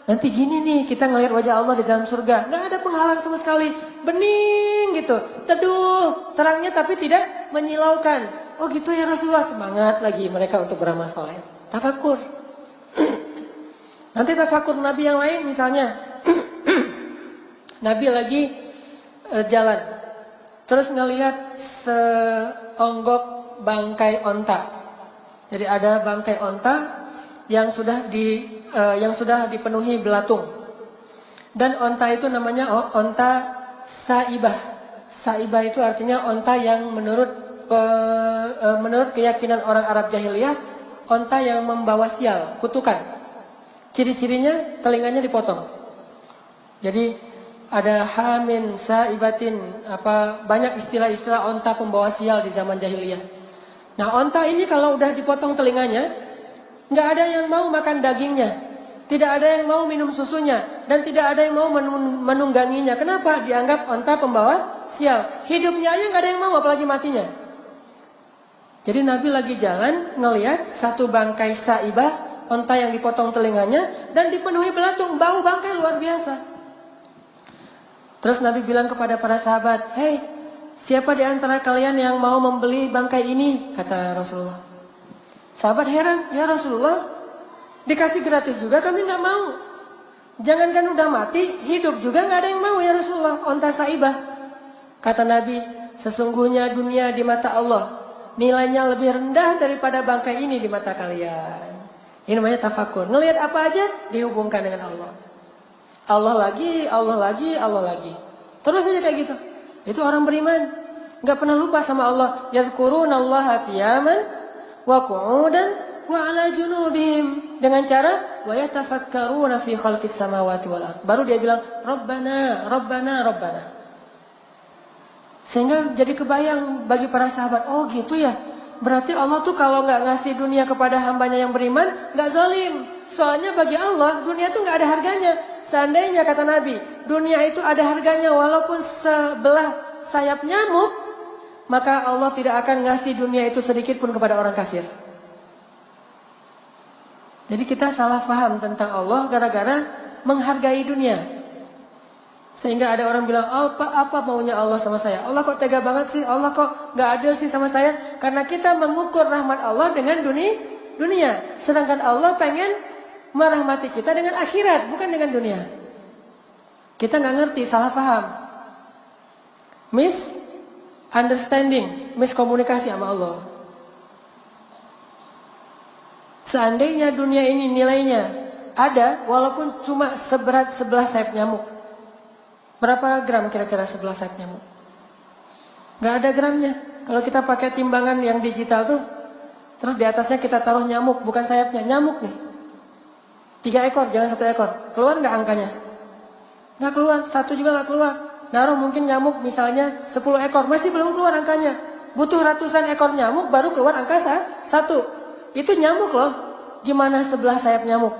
Nanti gini nih kita ngelihat wajah Allah di dalam surga. Gak ada penghalang sama sekali. Bening gitu. Teduh. Terangnya tapi tidak menyilaukan. Oh gitu ya Rasulullah. Semangat lagi mereka untuk beramal soleh. Tafakur. Nanti tafakur Nabi yang lain misalnya. Nabi lagi jalan. Terus ngelihat seonggok bangkai onta. Jadi ada bangkai onta yang sudah dipenuhi belatung. Dan onta itu namanya onta saibah. Saibah itu artinya onta yang menurut keyakinan orang Arab jahiliyah, onta yang membawa sial, kutukan. Ciri-cirinya telinganya dipotong. Jadi ada hamin, saibatin, banyak istilah-istilah onta pembawa sial di zaman jahiliyah. Nah, onta ini kalau udah dipotong telinganya, nggak ada yang mau makan dagingnya, tidak ada yang mau minum susunya, dan tidak ada yang mau menungganginya. Kenapa? Dianggap onta pembawa sial. Hidupnya aja nggak ada yang mau, apalagi matinya. Jadi Nabi lagi jalan ngelihat satu bangkai saibah, onta yang dipotong telinganya dan dipenuhi belatung, bau bangkai luar biasa. Terus Nabi bilang kepada para sahabat, "Hei, siapa di antara kalian yang mau membeli bangkai ini?" kata Rasulullah. Sahabat heran, "Ya Rasulullah, dikasih gratis juga kami nggak mau. Jangankan udah mati, hidup juga nggak ada yang mau ya Rasulullah, onta saibah." Kata Nabi, "Sesungguhnya dunia di mata Allah nilainya lebih rendah daripada bangkai ini di mata kalian." Ini namanya tafakur. Ngelihat apa aja dihubungkan dengan Allah. Allah lagi, Allah lagi, Allah lagi. Terus aja kayak gitu. Itu orang beriman. Nggak pernah lupa sama Allah. Yadhkurunallaha qiyaman wa qu'udan wa ala junubihim. Dengan cara wa yatafakkaruna fi khalqis samawati wal ardh. Baru dia bilang Rabbana, Rabbana, Rabbana. Sehingga jadi kebayang bagi para sahabat, oh gitu ya. Berarti Allah tuh kalau nggak ngasih dunia kepada hambanya yang beriman, nggak zalim. Soalnya bagi Allah dunia tuh nggak ada harganya. Seandainya kata Nabi, dunia itu ada harganya walaupun sebelah sayap nyamuk, maka Allah tidak akan ngasih dunia itu sedikit pun kepada orang kafir. Jadi kita salah paham tentang Allah gara-gara menghargai dunia. Sehingga ada orang bilang, oh, apa maunya Allah sama saya? Allah kok tega banget sih? Allah kok gak adil sih sama saya? Karena kita mengukur rahmat Allah dengan dunia. Sedangkan Allah pengen merahmati kita dengan akhirat, bukan dengan dunia. Kita gak ngerti, salah paham. misunderstanding, miskomunikasi sama Allah. Seandainya dunia ini nilainya ada, walaupun cuma seberat 11 sayap nyamuk. Berapa gram kira-kira 11 sayap nyamuk? Gak ada gramnya. Kalau kita pakai timbangan yang digital tuh, terus di atasnya kita taruh nyamuk, bukan sayapnya, nyamuk nih. 3 ekor, jangan 1 ekor. Keluar gak angkanya? Gak keluar, 1 juga gak keluar. Naruh mungkin nyamuk misalnya 10 ekor, masih belum keluar angkanya. Butuh ratusan ekor nyamuk baru keluar angka 1. Itu nyamuk loh. Gimana 11 sayap nyamuk?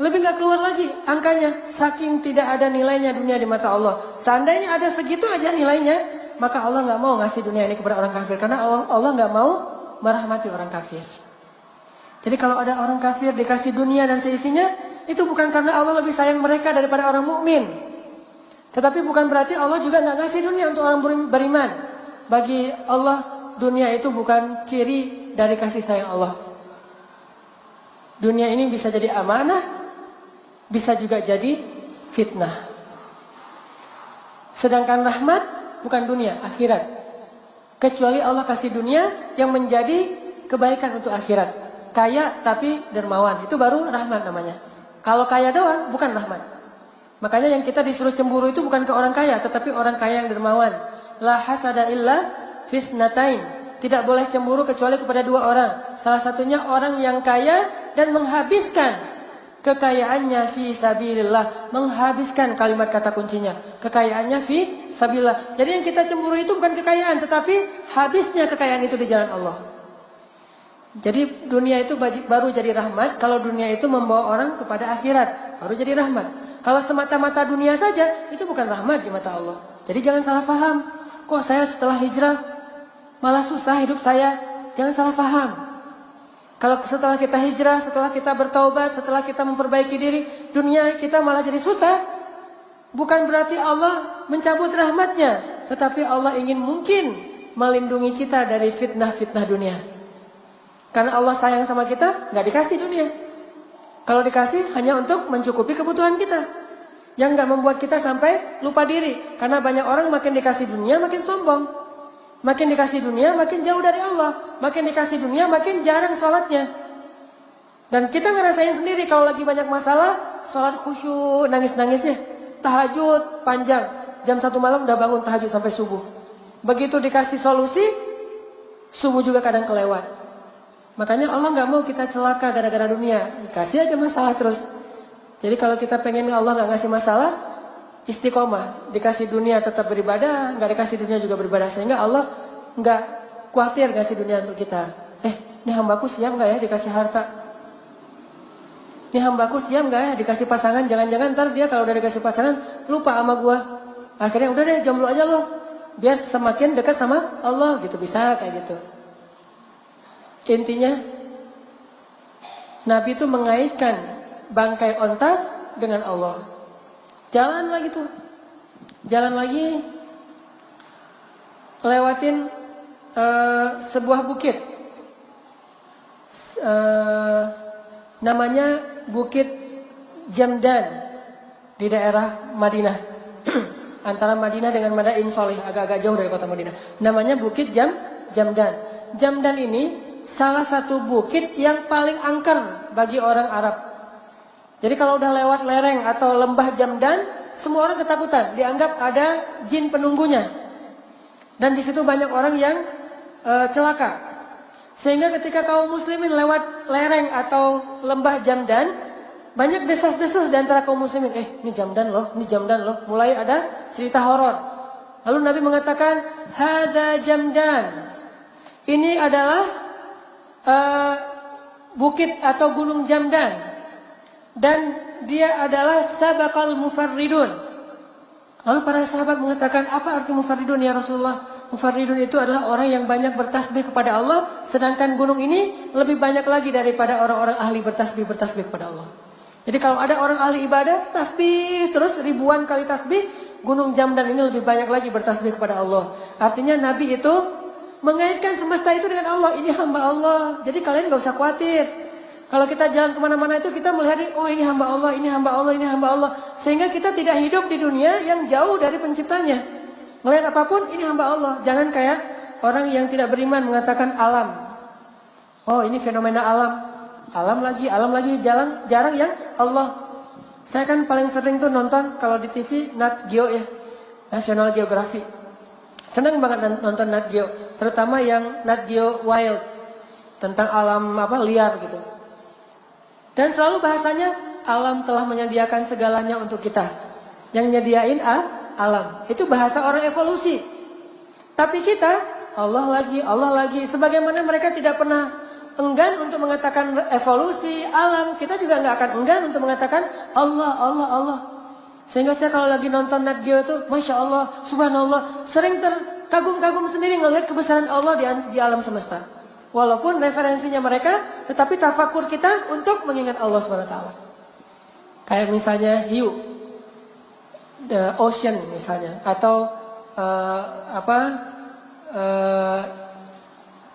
Lebih gak keluar lagi angkanya. Saking tidak ada nilainya dunia di mata Allah. Seandainya ada segitu aja nilainya, maka Allah gak mau ngasih dunia ini kepada orang kafir. Karena Allah gak mau merahmati orang kafir. Jadi kalau ada orang kafir dikasih dunia dan seisinya, itu bukan karena Allah lebih sayang mereka daripada orang mukmin. Tetapi bukan berarti Allah juga gak ngasih dunia untuk orang beriman. Bagi Allah dunia itu bukan ciri dari kasih sayang Allah. Dunia ini bisa jadi amanah, bisa juga jadi fitnah. Sedangkan rahmat bukan dunia, akhirat. Kecuali Allah kasih dunia yang menjadi kebaikan untuk akhirat. Kaya tapi dermawan, itu baru rahmat namanya. Kalau kaya doang bukan rahmat. Makanya yang kita disuruh cemburu itu bukan ke orang kaya, tetapi orang kaya yang dermawan. La hasada illa fisnatain. Tidak boleh cemburu kecuali kepada 2 orang. Salah satunya orang yang kaya dan menghabiskan kekayaannya fi sabilillah. Menghabiskan kalimat kata kuncinya. Kekayaannya fi sabilillah. Jadi yang kita cemburu itu bukan kekayaan, tetapi habisnya kekayaan itu di jalan Allah. Jadi dunia itu baru jadi rahmat kalau dunia itu membawa orang kepada akhirat, baru jadi rahmat. Kalau semata-mata dunia saja, itu bukan rahmat di mata Allah. Jadi jangan salah faham. Kok saya setelah hijrah malah susah hidup saya? Jangan salah faham. Kalau setelah kita hijrah, setelah kita bertaubat, setelah kita memperbaiki diri, dunia kita malah jadi susah. Bukan berarti Allah mencabut rahmatnya, tetapi Allah ingin mungkin melindungi kita dari fitnah-fitnah dunia. Karena Allah sayang sama kita, gak dikasih dunia. Kalau dikasih hanya untuk mencukupi kebutuhan kita. Yang gak membuat kita sampai lupa diri. Karena banyak orang makin dikasih dunia makin sombong. Makin dikasih dunia makin jauh dari Allah. Makin dikasih dunia makin jarang sholatnya. Dan kita ngerasain sendiri kalau lagi banyak masalah, sholat khusyuk, nangis-nangisnya. Tahajud panjang. Jam 1 malam udah bangun tahajud sampai subuh. Begitu dikasih solusi, subuh juga kadang kelewat. Makanya Allah gak mau kita celaka gara-gara dunia. Kasih aja masalah terus. Jadi kalau kita pengen Allah gak ngasih masalah, istiqomah. Dikasih dunia tetap beribadah, gak dikasih dunia juga beribadah. Sehingga Allah gak khawatir ngasih dunia untuk kita. Ini hambaku siap gak ya dikasih harta? Ini hambaku siap gak ya dikasih pasangan? Jangan-jangan ntar dia kalau udah dikasih pasangan lupa sama gua. Akhirnya udah deh jomblo aja loh. Biar semakin dekat sama Allah gitu. Bisa kayak gitu. Intinya Nabi itu mengaitkan bangkai onta dengan Allah. Jalan lagi tuh. Jalan lagi. Lewatin sebuah bukit. Namanya Bukit Jamdan. Di daerah Madinah. Antara Madinah dengan Madain Solih. Agak-agak jauh dari kota Madinah. Namanya Bukit Jamdan. Jamdan ini salah satu bukit yang paling angker bagi orang Arab. Jadi kalau udah lewat lereng atau lembah Jamdan, semua orang ketakutan. Dianggap ada jin penunggunya. Dan di situ banyak orang yang celaka. Sehingga ketika kaum muslimin lewat lereng atau lembah Jamdan, banyak desas-desus di antara kaum muslimin. Ini Jamdan loh, ini Jamdan loh. Mulai ada cerita horor. Lalu Nabi mengatakan, Hada Jamdan. Ini adalah bukit atau gunung Jamdan. Dan dia adalah sabaqal mufarridun. Lalu para sahabat mengatakan, apa arti mufarridun ya Rasulullah? Mufarridun itu adalah orang yang banyak bertasbih kepada Allah. Sedangkan gunung ini lebih banyak lagi daripada orang-orang ahli bertasbih kepada Allah. Jadi kalau ada orang ahli ibadah, tasbih terus ribuan kali tasbih, gunung Jamdan ini lebih banyak lagi bertasbih kepada Allah. Artinya Nabi itu mengaitkan semesta itu dengan Allah. Ini hamba Allah. Jadi kalian gak usah khawatir. Kalau kita jalan kemana-mana itu kita melihat, oh ini hamba Allah, ini hamba Allah, ini hamba Allah. Sehingga kita tidak hidup di dunia yang jauh dari penciptanya. Ngelihat apapun ini hamba Allah. Jangan kayak orang yang tidak beriman mengatakan alam. Oh ini fenomena alam. Alam lagi, jarang yang Allah. Saya kan paling sering tuh nonton kalau di TV Nat Geo ya. National Geographic. Senang banget nonton Nat Geo. Terutama yang Nat Geo Wild. Tentang alam liar gitu. Dan selalu bahasanya alam telah menyediakan segalanya untuk kita. Yang nyediain alam. Itu bahasa orang evolusi. Tapi kita, Allah lagi. Sebagaimana mereka tidak pernah enggan untuk mengatakan evolusi, alam. Kita juga nggak akan enggan untuk mengatakan Allah. Sehingga saya kalau lagi nonton Nat Geo itu, Masya Allah, Subhanallah. Sering terkagum-kagum sendiri ngelihat kebesaran Allah di alam semesta. Walaupun referensinya mereka, tetapi tafakur kita untuk mengingat Allah SWT. Kayak misalnya hiu. The ocean misalnya atau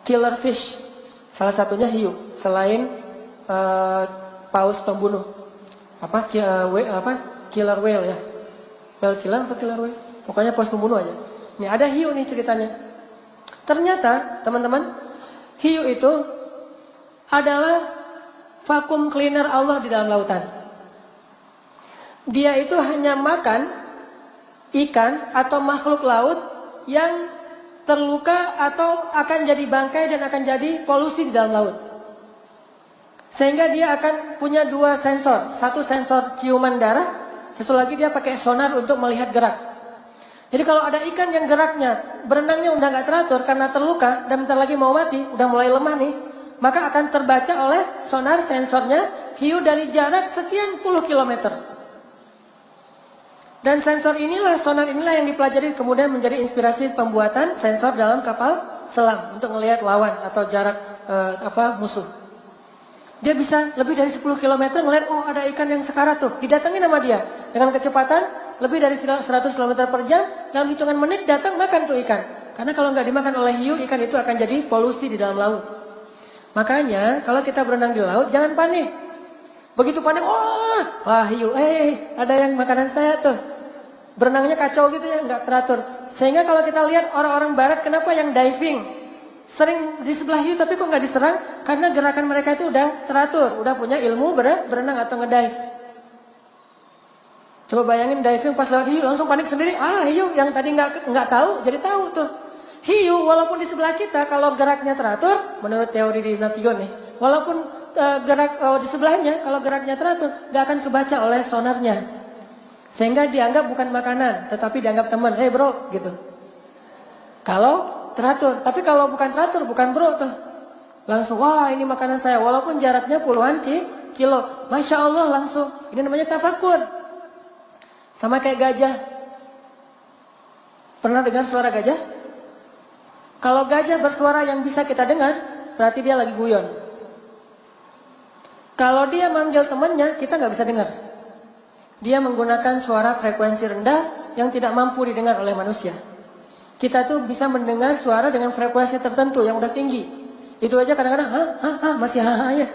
killer fish, salah satunya hiu selain paus pembunuh killer whale ya, whale killer atau killer whale, pokoknya paus pembunuh aja. Ini ada hiu nih ceritanya. Ternyata teman-teman, hiu itu adalah vacuum cleaner Allah di dalam lautan. Dia itu hanya makan ikan atau makhluk laut yang terluka atau akan jadi bangkai dan akan jadi polusi di dalam laut. Sehingga dia akan punya dua sensor. Satu sensor ciuman darah, satu lagi dia pakai sonar untuk melihat gerak. Jadi kalau ada ikan yang geraknya, berenangnya udah gak teratur karena terluka dan bentar lagi mau mati, udah mulai lemah nih, maka akan terbaca oleh sonar sensornya hiu dari jarak sekian puluh kilometer. Dan sensor inilah, sonar inilah yang dipelajari kemudian menjadi inspirasi pembuatan sensor dalam kapal selam untuk melihat lawan atau jarak musuh. Dia bisa lebih dari 10 km melihat, oh ada ikan yang sekarat tuh, didatengin sama dia dengan kecepatan lebih dari 100 km per jam, dalam hitungan menit datang makan tuh ikan. Karena kalau nggak dimakan oleh hiu, ikan itu akan jadi polusi di dalam laut. Makanya kalau kita berenang di laut jangan panik. Begitu panik, wah hiu, ada yang makanan saya tuh. Berenangnya kacau gitu ya, nggak teratur. Sehingga kalau kita lihat orang-orang barat, kenapa yang diving sering di sebelah hiu tapi kok nggak diserang? Karena gerakan mereka itu udah teratur, udah punya ilmu berenang atau ngedive. Coba bayangin diving pas lewat hiu langsung panik sendiri. Hiu yang tadi nggak tahu jadi tahu tuh. Hiu walaupun di sebelah kita kalau geraknya teratur, menurut teori di Nation nih, walaupun di sebelahnya kalau geraknya teratur gak akan kebaca oleh sonarnya, sehingga dianggap bukan makanan tetapi dianggap teman, bro gitu kalau teratur. Tapi kalau bukan teratur, bukan bro tuh, langsung wah ini makanan saya walaupun jaraknya puluhan kilo, Masya Allah langsung. Ini namanya tafakur. Sama kayak gajah. Pernah dengar suara gajah? Kalau gajah bersuara yang bisa kita dengar, berarti dia lagi guyon. Kalau dia manggil temannya, kita nggak bisa dengar. Dia menggunakan suara frekuensi rendah yang tidak mampu didengar oleh manusia. Kita tuh bisa mendengar suara dengan frekuensi tertentu yang udah tinggi. Itu aja kadang-kadang, masih ya.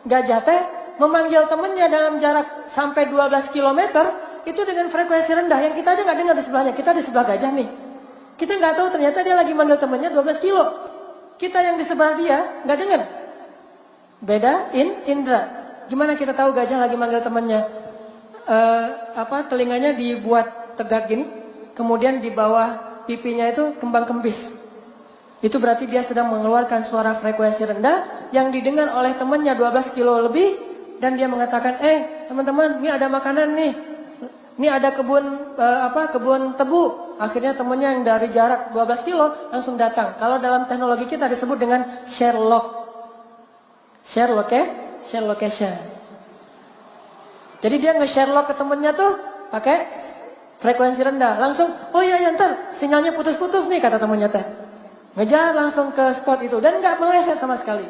Gajah teh memanggil temannya dalam jarak sampai 12 km, itu dengan frekuensi rendah yang kita aja nggak dengar di sebelahnya. Kita di sebelah gajah nih. Kita nggak tahu ternyata dia lagi manggil temannya 12 kilo. Kita yang di sebelah dia nggak dengar. Beda indra. Gimana kita tahu gajah lagi manggil temannya? Telinganya dibuat tegak gini, kemudian di bawah pipinya itu kembang kempis. Itu berarti dia sedang mengeluarkan suara frekuensi rendah yang didengar oleh temannya 12 kilo lebih, dan dia mengatakan, teman-teman, ini ada makanan nih. Ini ada kebun tebu. Akhirnya temannya yang dari jarak 12 kilo langsung datang. Kalau dalam teknologi kita disebut dengan share location. Jadi dia nge-share log ke temennya tuh pakai frekuensi rendah. Langsung, ntar sinyalnya putus-putus nih kata temennya teh. Ngejar langsung ke spot itu dan nggak meleset sama sekali.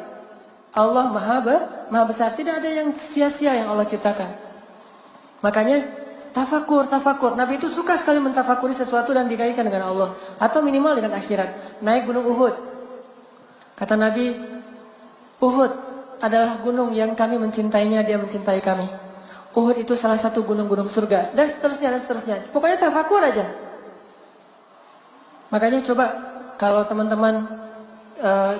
Allah maha besar, tidak ada yang sia-sia yang Allah ciptakan. Makanya tafakur. Nabi itu suka sekali mentafakuri sesuatu dan dikaitkan dengan Allah atau minimal dengan akhirat. Naik gunung Uhud. Kata Nabi, Uhud adalah gunung yang kami mencintainya, dia mencintai kami. Uhud itu salah satu gunung-gunung surga. Dan seterusnya. Pokoknya tafakur aja. Makanya coba kalau teman-teman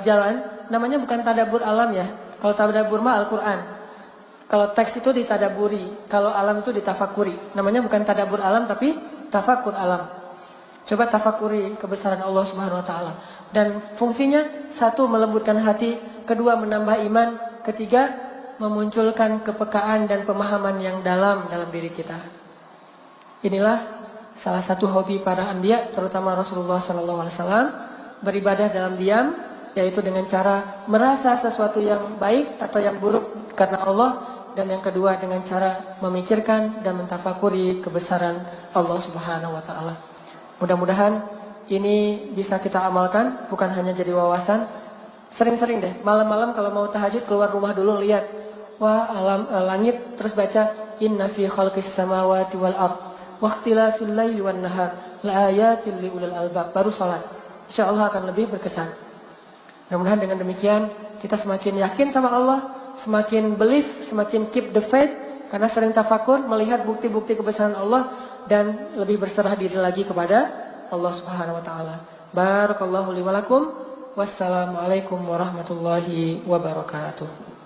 jalan, namanya bukan tadabbur alam ya. Kalau tadabbur mah Al-Quran. Kalau teks itu ditadaburi, kalau alam itu ditafakuri. Namanya bukan tadabbur alam tapi tafakur alam. Coba tafakuri kebesaran Allah Subhanahu wa taala. Dan fungsinya satu melembutkan hati, kedua menambah iman, ketiga memunculkan kepekaan dan pemahaman yang dalam diri kita. Inilah salah satu hobi para anbiya, terutama Rasulullah SAW, beribadah dalam diam, yaitu dengan cara merasa sesuatu yang baik atau yang buruk karena Allah, dan yang kedua dengan cara memikirkan dan mentafakuri kebesaran Allah Subhanahu wa taala. Mudah-mudahan ini bisa kita amalkan, bukan hanya jadi wawasan. Sering-sering deh, malam-malam kalau mau tahajud keluar rumah dulu lihat, wah alam langit, terus baca inna fi khalqis samawati wal ard wa ikhtilafil laili wan nahar la ayatil liulil albab, baru salat. Insyaallah akan lebih berkesan. Mudah-mudahan dengan demikian kita semakin yakin sama Allah, semakin believe, semakin keep the faith, karena sering tafakur melihat bukti-bukti kebesaran Allah dan lebih berserah diri lagi kepada Allah Subhanahu wa taala. Barakallahu li wa lakum. Wassalamualaikum warahmatullahi wabarakatuh.